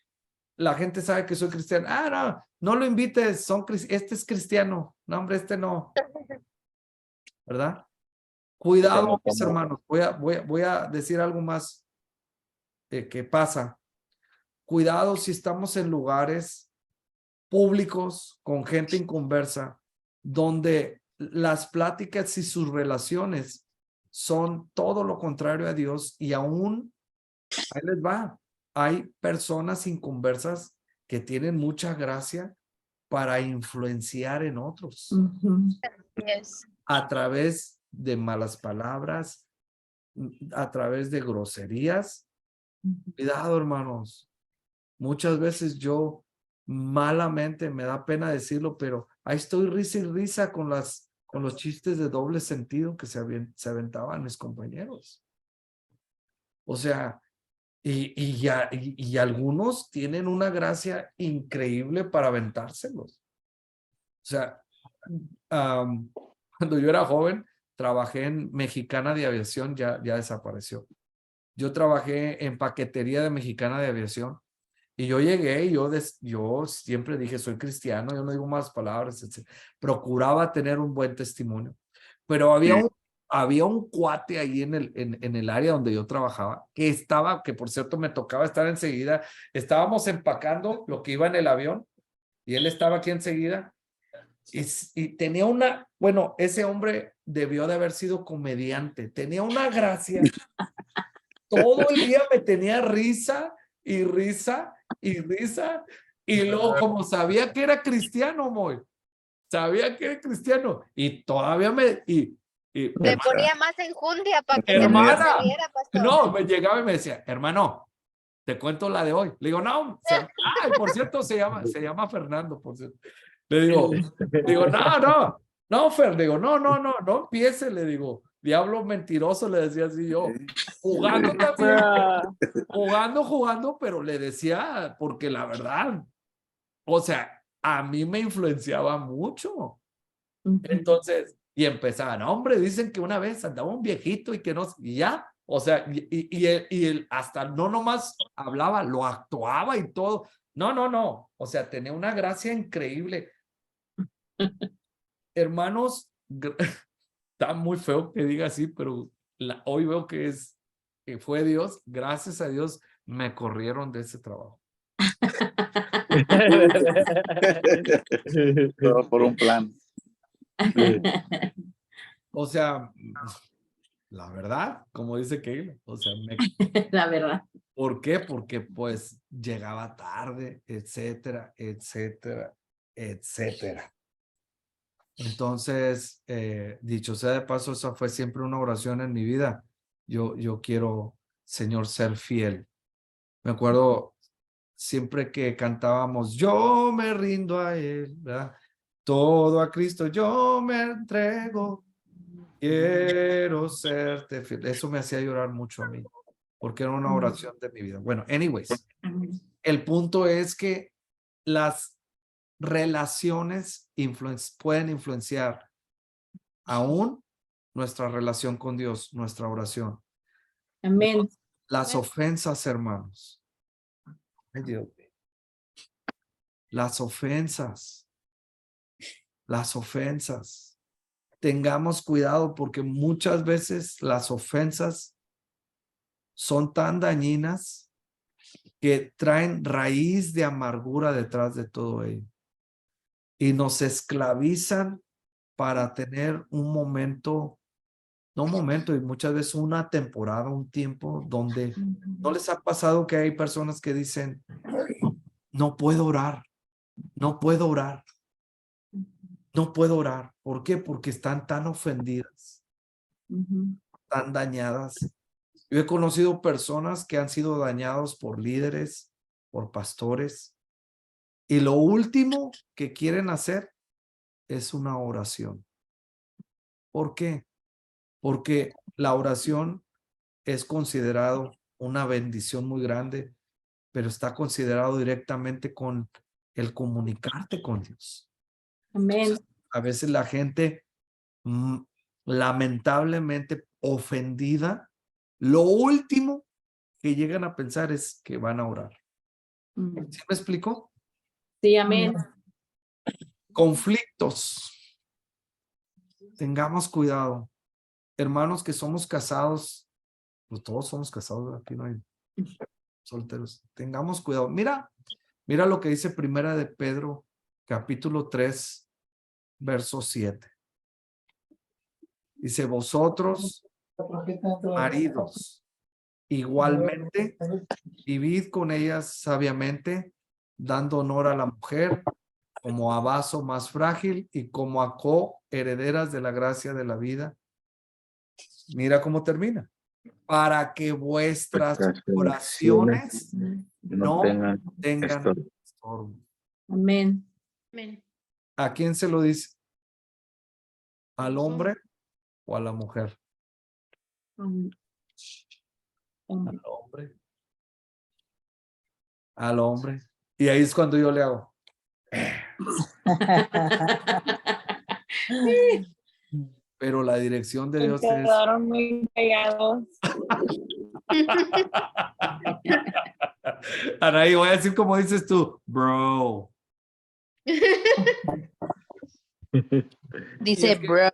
la gente sabe que soy cristiano. No lo invites, este es cristiano. No, hombre, este no. ¿Verdad? Cuidado, mis hermanos. Voy a decir algo más que pasa. Cuidado si estamos en lugares públicos con gente inconversa, donde las pláticas y sus relaciones son todo lo contrario a Dios y aún, ahí les va, hay personas inconversas que tienen mucha gracia para influenciar en otros Ujú. Yes. a través de malas palabras, a través de groserías. Cuidado, hermanos. Muchas veces yo malamente, me da pena decirlo, pero ahí estoy risa y risa con los chistes de doble sentido que se aventaban mis compañeros. O sea, y algunos tienen una gracia increíble para aventárselos. O sea, cuando yo era joven, trabajé en Mexicana de Aviación, ya desapareció. Yo trabajé en paquetería de Mexicana de Aviación. Y yo llegué y yo siempre dije, soy cristiano, yo no digo más palabras, etc. Procuraba tener un buen testimonio. Pero había un cuate ahí en el área donde yo trabajaba, que por cierto me tocaba estar enseguida. Estábamos empacando lo que iba en el avión y él estaba aquí enseguida. Y tenía bueno, ese hombre debió de haber sido comediante, tenía una gracia. Todo el día me tenía risa y risa y risa. Y luego, como sabía que era cristiano, sabía que era cristiano. Y todavía Le ponía más enjundia para que se hermana, saliera, pastor. no, me llegaba y me decía, hermano, te cuento la de hoy. Le digo, no, por cierto, se llama Fernando, por cierto. Le digo, no, Fer, le digo, no empiece, le digo, diablo mentiroso, le decía así yo, jugando también, jugando, pero le decía, porque la verdad, o sea, a mí me influenciaba mucho. Entonces, y empezaban, hombre, dicen que una vez andaba un viejito y que no, y ya, o sea, y él hasta no nomás hablaba, lo actuaba y todo. No, o sea, tenía una gracia increíble. Hermanos, está muy feo que diga así, pero hoy veo que fue Dios, gracias a Dios me corrieron de ese trabajo. Todo por un plan. O sea, la verdad, como dice Keila, o sea, La verdad. ¿por qué? Porque pues llegaba tarde, etcétera, etcétera, etcétera. Entonces, dicho sea de paso, esa fue siempre una oración en mi vida. Yo quiero, Señor, ser fiel Me acuerdo siempre que cantábamos, yo me rindo a Él, ¿verdad? Todo a Cristo yo me entrego, quiero serte fiel. Eso me hacía llorar mucho a mí, porque era una oración de mi vida. Bueno, anyways, el punto es que las relaciones pueden influenciar aún nuestra relación con Dios, nuestra oración. Amén. Las ofensas, hermanos. Ay, Dios mío. Las ofensas. Las ofensas. Tengamos cuidado porque muchas veces las ofensas son tan dañinas que traen raíz de amargura detrás de todo ello. Y nos esclavizan para tener un momento, no un momento, y muchas veces una temporada, un tiempo donde no les ha pasado que hay personas que dicen, no puedo orar, no puedo orar, no puedo orar. ¿Por qué? Porque están tan ofendidas, tan dañadas. Yo he conocido personas que han sido dañados por líderes, por pastores, y lo último que quieren hacer es una oración. ¿Por qué? Porque la oración es considerado una bendición muy grande, pero está considerado directamente con el comunicarte con Dios. Amén. A veces la gente lamentablemente ofendida, lo último que llegan a pensar es que van a orar. ¿Sí me explico? Sí, amén. Conflictos. Tengamos cuidado. Hermanos que somos casados, pues todos somos casados, aquí no hay solteros. Tengamos cuidado. Mira lo que dice Primera de Pedro, capítulo 3, verso 7. Dice, vosotros, maridos, igualmente, vivid con ellas sabiamente, dando honor a la mujer como a vaso más frágil y como a coherederas de la gracia de la vida. Mira cómo termina. Para que vuestras oraciones no tengan estorbo. Amén. ¿A quién se lo dice? ¿Al hombre o a la mujer? Al hombre. Al hombre. Y ahí es cuando yo le hago. Pero la dirección de Dios es... Quedaron muy pegados. Anaí, voy a decir como dices tú, bro. Dice, bruh.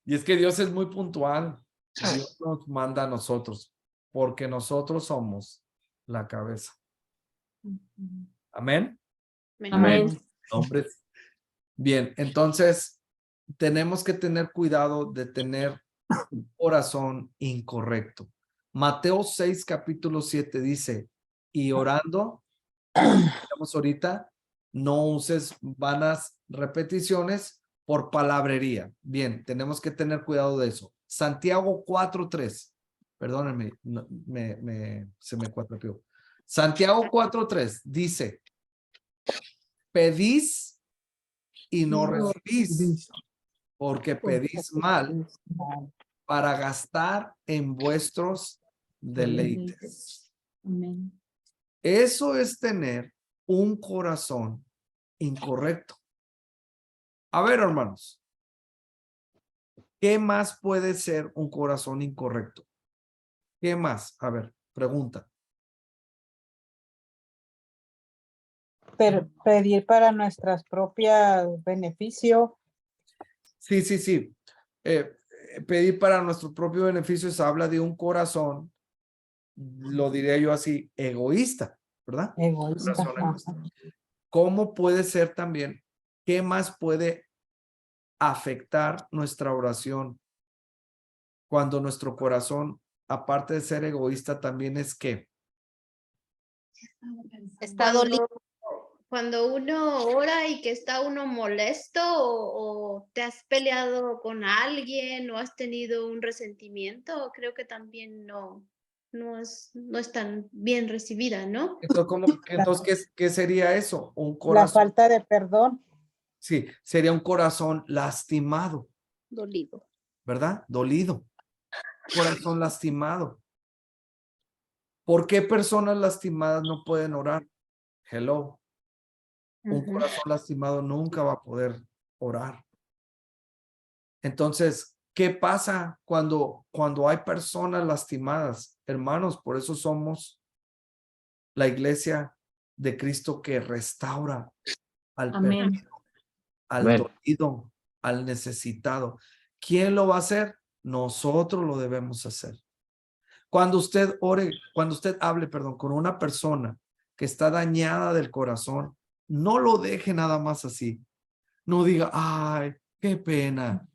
Y es que Dios es muy puntual. Dios nos manda a nosotros, porque nosotros somos la cabeza. Amén. Amén. Hombres. Bien, entonces tenemos que tener cuidado de tener un corazón incorrecto. Mateo 6, capítulo 7 dice, y orando, digamos ahorita, no uses vanas repeticiones por palabrería. Bien, tenemos que tener cuidado de eso. Santiago 4:3. Perdónenme, se me cuatrapeó. Santiago 4:3 dice, pedís y no recibís, porque pedís mal para gastar en vuestros deleites. Amén. Eso es tener un corazón incorrecto. A ver, hermanos, ¿qué más puede ser un corazón incorrecto? ¿Qué más? A ver, pregunta. Pedir para nuestras propias beneficio. Sí. Pedir para nuestro propio beneficio se habla de un corazón, lo diría yo así, egoísta, ¿verdad? Egoísta. Corazón egoísta. ¿Cómo puede ser también? ¿Qué más puede afectar nuestra oración cuando nuestro corazón, aparte de ser egoísta, también es qué? Está dolido. Cuando uno ora y que está uno molesto o te has peleado con alguien o has tenido un resentimiento, creo que también no no es tan bien recibida, ¿no? Entonces, ¿qué sería eso? Un La corazón, falta de perdón. sí, sería un corazón lastimado, Dolido. ¿verdad? Dolido. Corazón lastimado. ¿Por qué personas lastimadas no pueden orar? Hello. Un Ujú. corazón lastimado nunca va a poder orar. Entonces, ¿qué pasa cuando hay personas lastimadas? Hermanos, por eso somos la iglesia de Cristo que restaura al Amén. perdido, al Amén. dolido, al necesitado. ¿Quién lo va a hacer? Nosotros lo debemos hacer. Cuando usted hable, perdón, con una persona que está dañada del corazón, no lo deje nada más así. No diga, ay, qué pena,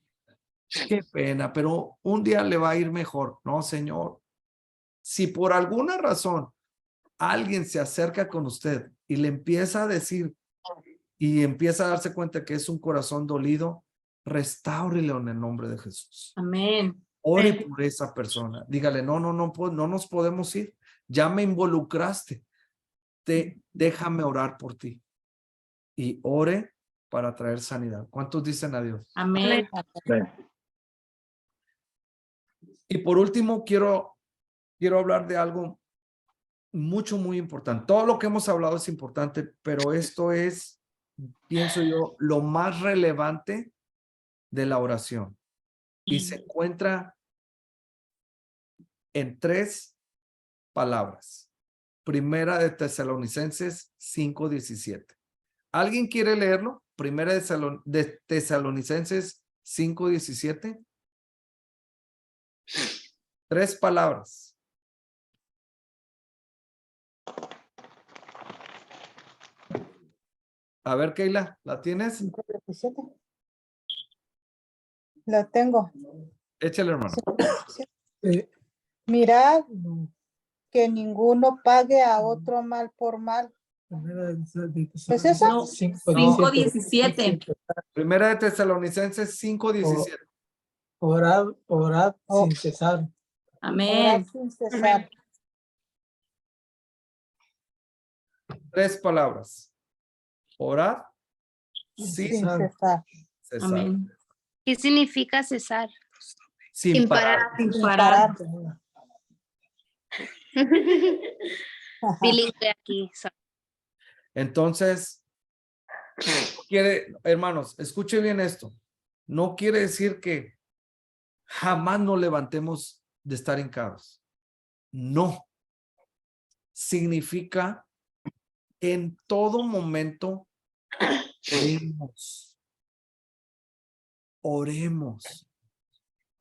pero un día le va a ir mejor. No, Señor. Si por alguna razón alguien se acerca con usted y le empieza a decir y empieza a darse cuenta que es un corazón dolido, restáurelo en el nombre de Jesús. Amén. Ore por esa persona. Dígale, no nos podemos ir. Ya me involucraste. Déjame orar por ti. Y ore para traer sanidad. ¿Cuántos dicen adiós? Amén. Amén. Y por último, quiero hablar de algo muy importante. Todo lo que hemos hablado es importante, pero esto es, pienso yo, lo más relevante de la oración. Y se encuentra en 3 palabras. Primera de Tesalonicenses 5:17. ¿Alguien quiere leerlo? Primera de Tesalonicenses 5:17. 3 palabras. A ver, Keila, ¿la tienes? 5:17. La tengo. Échale, hermano. Mirad que ninguno pague a otro mal por mal. ¿Es esa? No, 5:17. Primera de Tesalonicenses 5:17. Orad Oh. sin cesar. Orad Amén. sin cesar. 3 palabras. Orad sin Sin cesar. cesar. Amén. ¿Qué significa cesar? Sin parar. Sin Sin parar. parar. Bilingüe aquí. Entonces, hermanos, escuche bien esto. No quiere decir que jamás nos levantemos de estar hincados. No. Significa que en todo momento oremos.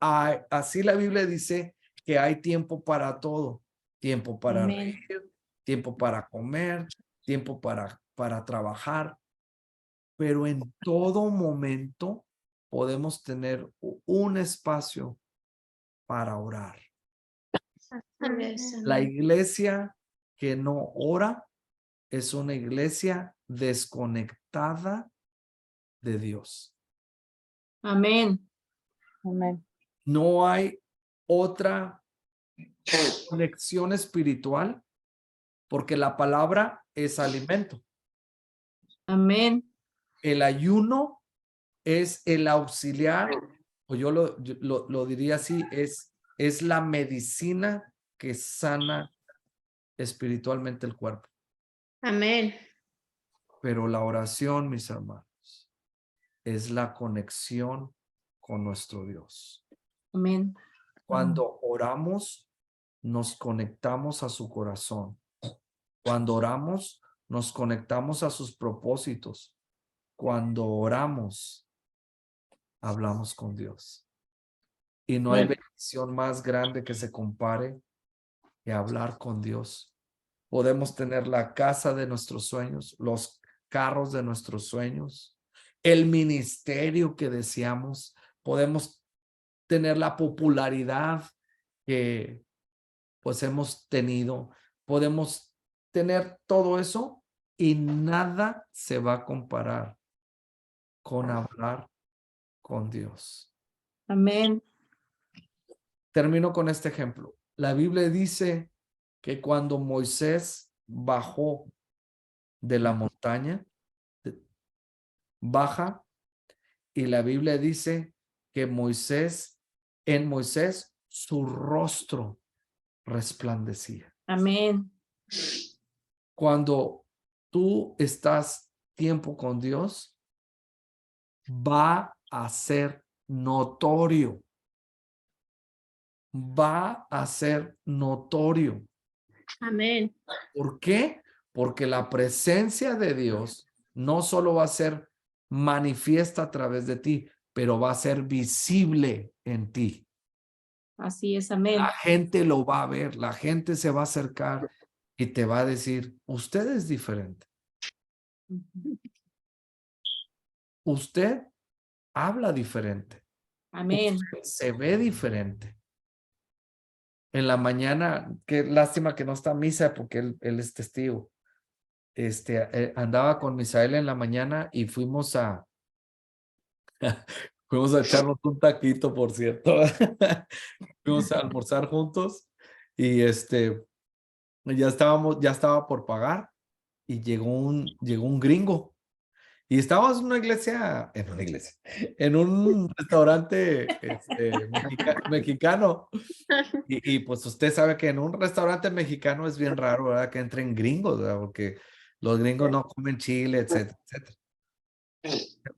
Así la Biblia dice que hay tiempo para todo. Tiempo para Amén. reír, tiempo para comer, tiempo para trabajar. Pero en todo momento podemos tener un espacio para orar. La iglesia que no ora es una iglesia desconectada de Dios. Amén. Amén. No hay otra conexión espiritual porque la palabra es alimento. Amén. El ayuno es el auxiliar, o yo lo diría así, es la medicina que sana espiritualmente el cuerpo. Amén. Pero la oración, mis hermanos, es la conexión con nuestro Dios. Amén. Cuando oramos, nos conectamos a su corazón. Cuando oramos, nos conectamos a sus propósitos. Cuando oramos, hablamos con Dios. Y no hay bendición más grande que se compare que hablar con Dios. Podemos tener la casa de nuestros sueños, los carros de nuestros sueños, el ministerio que deseamos. Podemos tener la popularidad que pues hemos tenido. Podemos tener todo eso y nada se va a comparar con hablar con Dios. Amén. Termino con este ejemplo. La Biblia dice que cuando Moisés bajó de la montaña, baja, y la Biblia dice que en Moisés su rostro resplandecía. Amén. Cuando tú estás tiempo con Dios, va a ser notorio. Va a ser notorio. Amén. ¿Por qué? Porque la presencia de Dios no solo va a ser manifiesta a través de ti, pero va a ser visible en ti. Así es, amén. La gente lo va a ver, la gente se va a acercar y te va a decir, usted es diferente. Usted habla diferente. Amén. Usted se ve diferente. En la mañana, qué lástima que no está Misa porque él es testigo. Andaba con Misael en la mañana y fuimos a echarnos un taquito, por cierto. Fuimos a almorzar juntos y ya estaba por pagar y llegó un gringo y estábamos en en un restaurante mexicano y pues usted sabe que en un restaurante mexicano es bien raro, ¿verdad? Que entren gringos, ¿verdad? Porque los gringos no comen chile, etcétera, etcétera.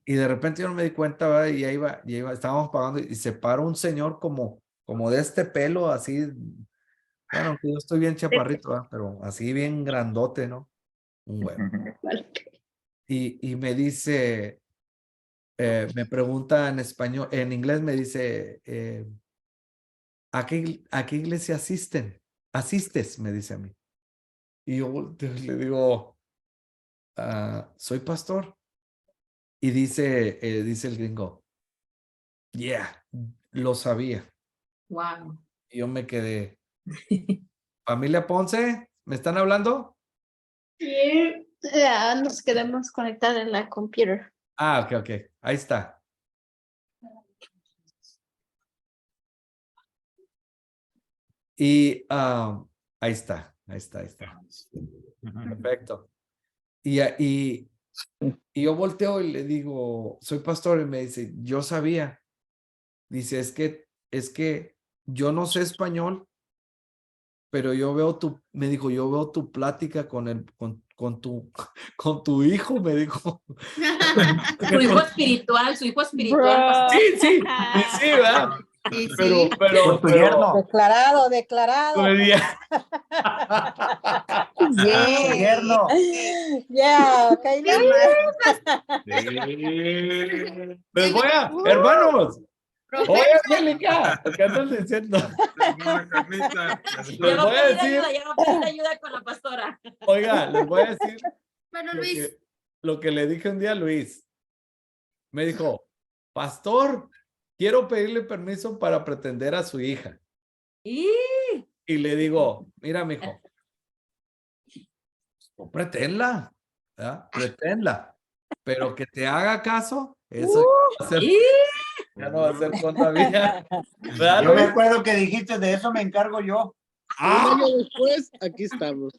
Y de repente yo no me di cuenta, ¿verdad? Y ya iba, estábamos pagando y se para un señor como de este pelo, así, bueno, que yo estoy bien chaparrito, ¿verdad? Pero así bien grandote, ¿no? Un güero. Y me dice, me pregunta en español, en inglés me dice, ¿a qué iglesia asistes? Me dice a mí. Y yo le digo, soy pastor. Y dice el gringo, yeah, lo sabía. Wow. Y yo me quedé, familia Ponce, ¿me están hablando? Sí. Ya nos quedamos conectados en la computer. Ok, ahí está. Y ahí está. Perfecto. Y yo volteo y le digo, soy pastor, y me dice, yo sabía. Dice, es que yo no sé español, pero yo veo me dijo, yo veo tu plática con tu hijo, me dijo. Su hijo espiritual, pastor. Sí, ¿verdad? Sí, Pero, tu yerno. Declarado. Tu yerno. Ya, Kaylin. hermanos. Oye, Angélica, ¿qué andas diciendo? Les voy a decir, Ya va a pedir ayuda con la pastora. oiga, les voy a decir Bueno, Luis. lo que le dije un día a Luis. Me dijo, pastor, quiero pedirle permiso para pretender a su hija. Y le digo, mira, mijo, no preténla, ¿verdad? Preténla, pero que te haga caso, eso ya no va a ser contra mía. ¿Verdad, Yo me Luis? acuerdo que dijiste, de eso me encargo yo. Un año después, aquí estamos.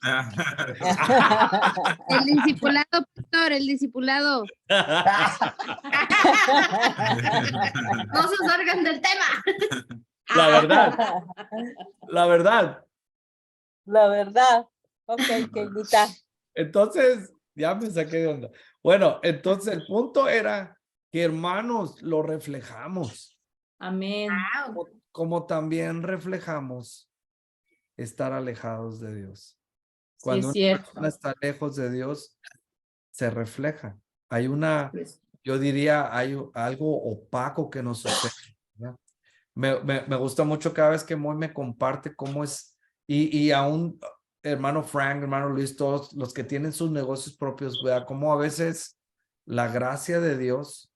El discipulado, pastor, el discipulado. No se salgan del tema. La verdad. La verdad. Ok, Kaylita. Entonces, ya me saqué de onda. Bueno, entonces el punto era que, hermanos, lo reflejamos. amén. Como también reflejamos estar alejados de Dios. Sí, Cuando es una cierto. persona está lejos de Dios, se refleja. Hay Pues, yo diría, hay algo opaco que nos sucede, ¿verdad? Me gusta mucho cada vez que Moy me comparte cómo es, y aún hermano Frank, hermano Luis, todos los que tienen sus negocios propios, vea cómo a veces la gracia de Dios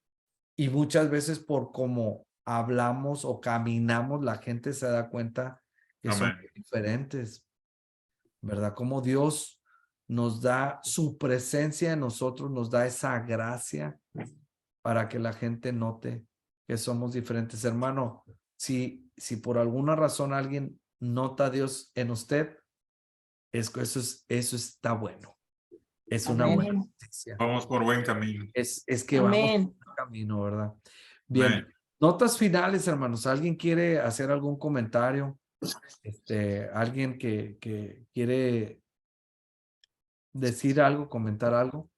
y muchas veces por cómo hablamos o caminamos, la gente se da cuenta que son diferentes, ¿verdad? Como Dios nos da su presencia en nosotros, nos da esa gracia para que la gente note que somos diferentes. Hermano, si por alguna razón alguien nota Dios en usted, eso está bueno. Es una Amén. buena noticia. Vamos por buen camino. Es que vamos Amén. por buen camino, ¿verdad? Bien. Amén. Notas finales, hermanos. ¿Alguien quiere hacer algún comentario? ¿Alguien que quiere decir algo, comentar algo?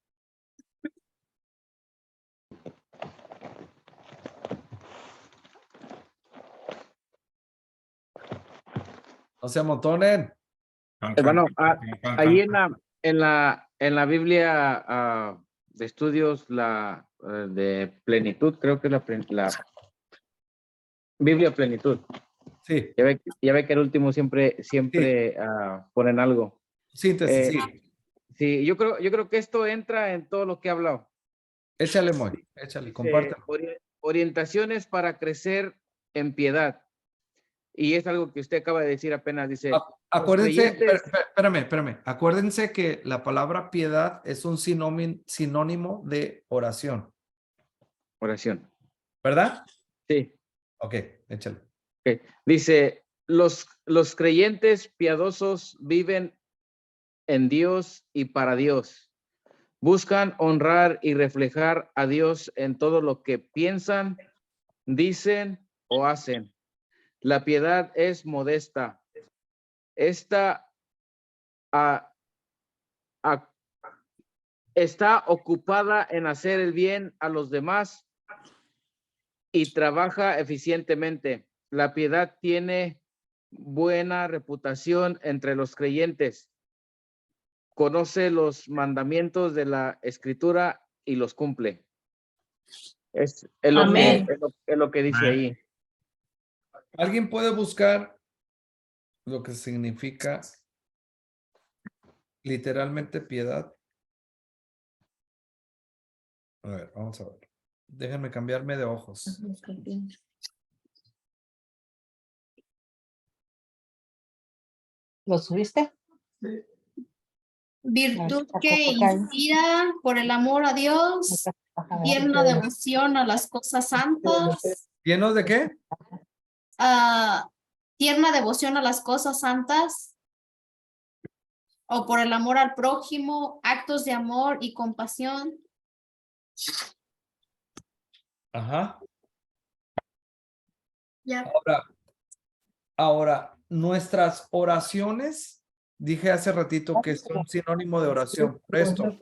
No se amontonen. Hermano, ahí en la Biblia de estudios, de plenitud, creo que es la Biblia plenitud. Sí, Ya ve que el último siempre ponen algo. síntesis, sí. Sí, yo creo que esto entra en todo lo que he hablado. Échale, Moy, échale, compártelo. Orientaciones para crecer en piedad. Y es algo que usted acaba de decir apenas, dice. Acuérdense, creyentes- espérame. Acuérdense que la palabra piedad es un sinónimo de oración, Oración. ¿verdad? Sí. Ok, échale. Ok. Dice, los creyentes piadosos viven en Dios y para Dios. Buscan honrar y reflejar a Dios en todo lo que piensan, dicen o hacen. La piedad es modesta. Esta está ocupada en hacer el bien a los demás y trabaja eficientemente. La piedad tiene buena reputación entre los creyentes. Conoce los mandamientos de la Escritura y los cumple. Es Amén. lo que dice Amén. ahí. ¿Alguien puede buscar lo que significa literalmente piedad? A ver, vamos a ver. Déjenme cambiarme de ojos. ¿Lo subiste? Virtud Ah, que acá. inspira por el amor a Dios, tierna devoción a las cosas santas, ¿Llenos de qué? tierna devoción a las cosas santas, o por el amor al prójimo, actos de amor y compasión. Ajá. Ya. Ahora, nuestras oraciones, dije hace ratito que es un sinónimo de oración, por esto,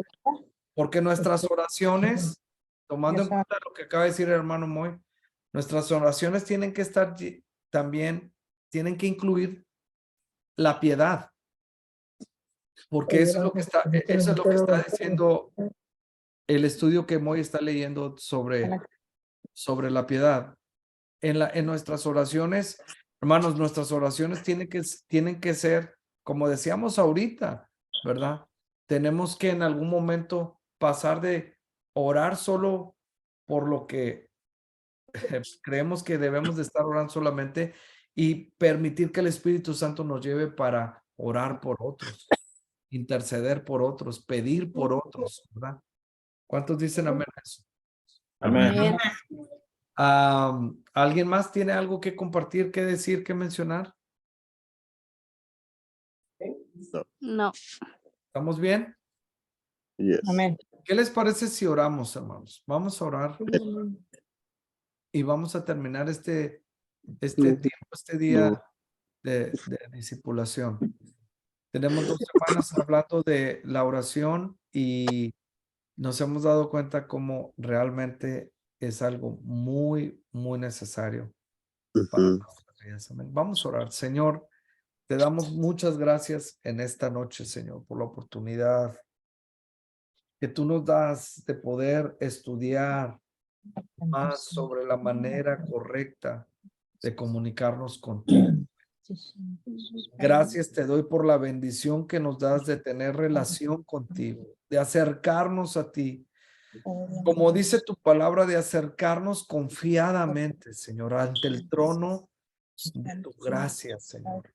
porque nuestras oraciones, tomando en cuenta lo que acaba de decir el hermano Moy, nuestras oraciones tienen que estar también, tienen que incluir la piedad, porque eso es lo que está diciendo el estudio que Moy está leyendo sobre la piedad. En nuestras oraciones, hermanos, nuestras oraciones tienen que ser, como decíamos ahorita, ¿verdad? Tenemos que en algún momento pasar de orar solo por lo que creemos que debemos de estar orando solamente y permitir que el Espíritu Santo nos lleve para orar por otros, interceder por otros, pedir por otros, ¿verdad? ¿Cuántos dicen amén a eso? Amén. ¿Alguien más tiene algo que compartir, que decir, que mencionar? No. ¿Estamos bien? Amén. ¿Qué les parece si oramos, hermanos? Vamos a orar y vamos a terminar este día de discipulación. Tenemos 2 semanas hablando de la oración y nos hemos dado cuenta cómo realmente es algo muy, muy necesario para nuestras vidas. Amén. Vamos a orar. Señor, te damos muchas gracias en esta noche, Señor, por la oportunidad que tú nos das de poder estudiar más sobre la manera correcta de comunicarnos contigo. Gracias te doy por la bendición que nos das de tener relación contigo, de acercarnos a ti. Como dice tu palabra, de acercarnos confiadamente, Señor, ante el trono de tu gracia, Señor.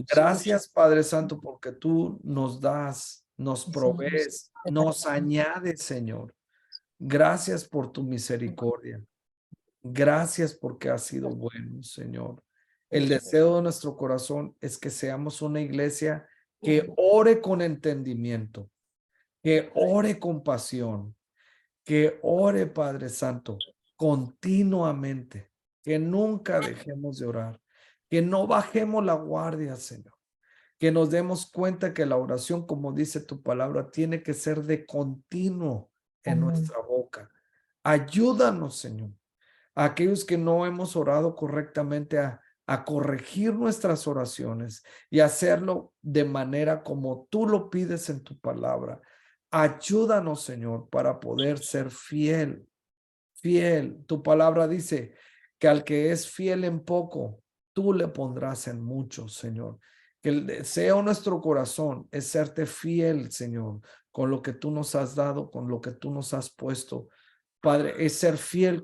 Gracias, Padre Santo, porque tú nos das, nos provees, nos añades, Señor. Gracias por tu misericordia. Gracias porque has sido bueno, Señor. El deseo de nuestro corazón es que seamos una iglesia que ore con entendimiento, que ore con pasión, que ore, Padre Santo, continuamente, que nunca dejemos de orar, que no bajemos la guardia, Señor, que nos demos cuenta que la oración, como dice tu palabra, tiene que ser de continuo en nuestra boca. Ayúdanos, Señor, a aquellos que no hemos orado correctamente a corregir nuestras oraciones y hacerlo de manera como tú lo pides en tu palabra. Ayúdanos, Señor, para poder ser fiel. Tu palabra dice que al que es fiel en poco, tú le pondrás en mucho, Señor. Que el deseo de nuestro corazón es serte fiel, Señor, con lo que tú nos has dado, con lo que tú nos has puesto. Padre, es ser fiel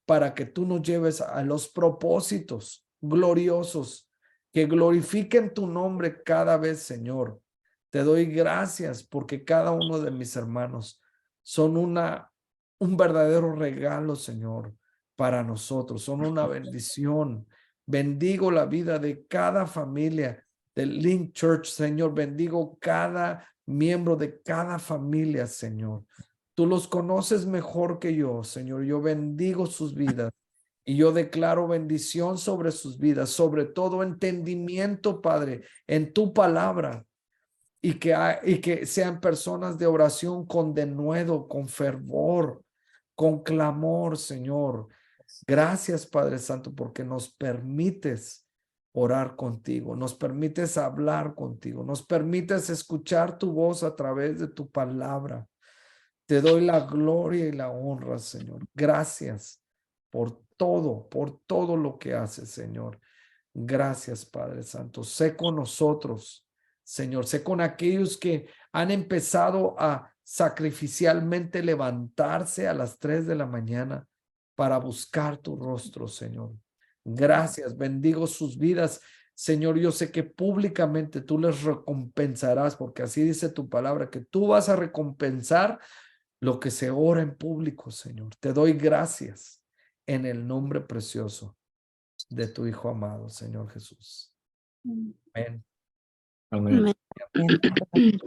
para que tú nos lleves a los propósitos gloriosos que glorifiquen tu nombre cada vez, Señor. Te doy gracias porque cada uno de mis hermanos son un verdadero regalo, Señor, para nosotros. Son una bendición. Bendigo la vida de cada familia del Link Church, Señor. Bendigo cada miembro de cada familia, Señor. Tú los conoces mejor que yo, Señor. Yo bendigo sus vidas y yo declaro bendición sobre sus vidas, sobre todo entendimiento, Padre, en tu palabra. Y que sean personas de oración con denuedo, con fervor, con clamor, Señor. Gracias, Padre Santo, porque nos permites orar contigo, nos permites hablar contigo, nos permites escuchar tu voz a través de tu palabra. Te doy la gloria y la honra, Señor. Gracias por todo lo que haces, Señor. Gracias, Padre Santo. Sé con nosotros, Señor. Sé con aquellos que han empezado a sacrificialmente levantarse a las 3 de la mañana para buscar tu rostro, Señor. Gracias. Bendigo sus vidas. Señor, yo sé que públicamente tú les recompensarás, porque así dice tu palabra, que tú vas a recompensar lo que se ora en público, Señor. Te doy gracias en el nombre precioso de tu Hijo amado, Señor Jesús. Amén. Amén. Amén.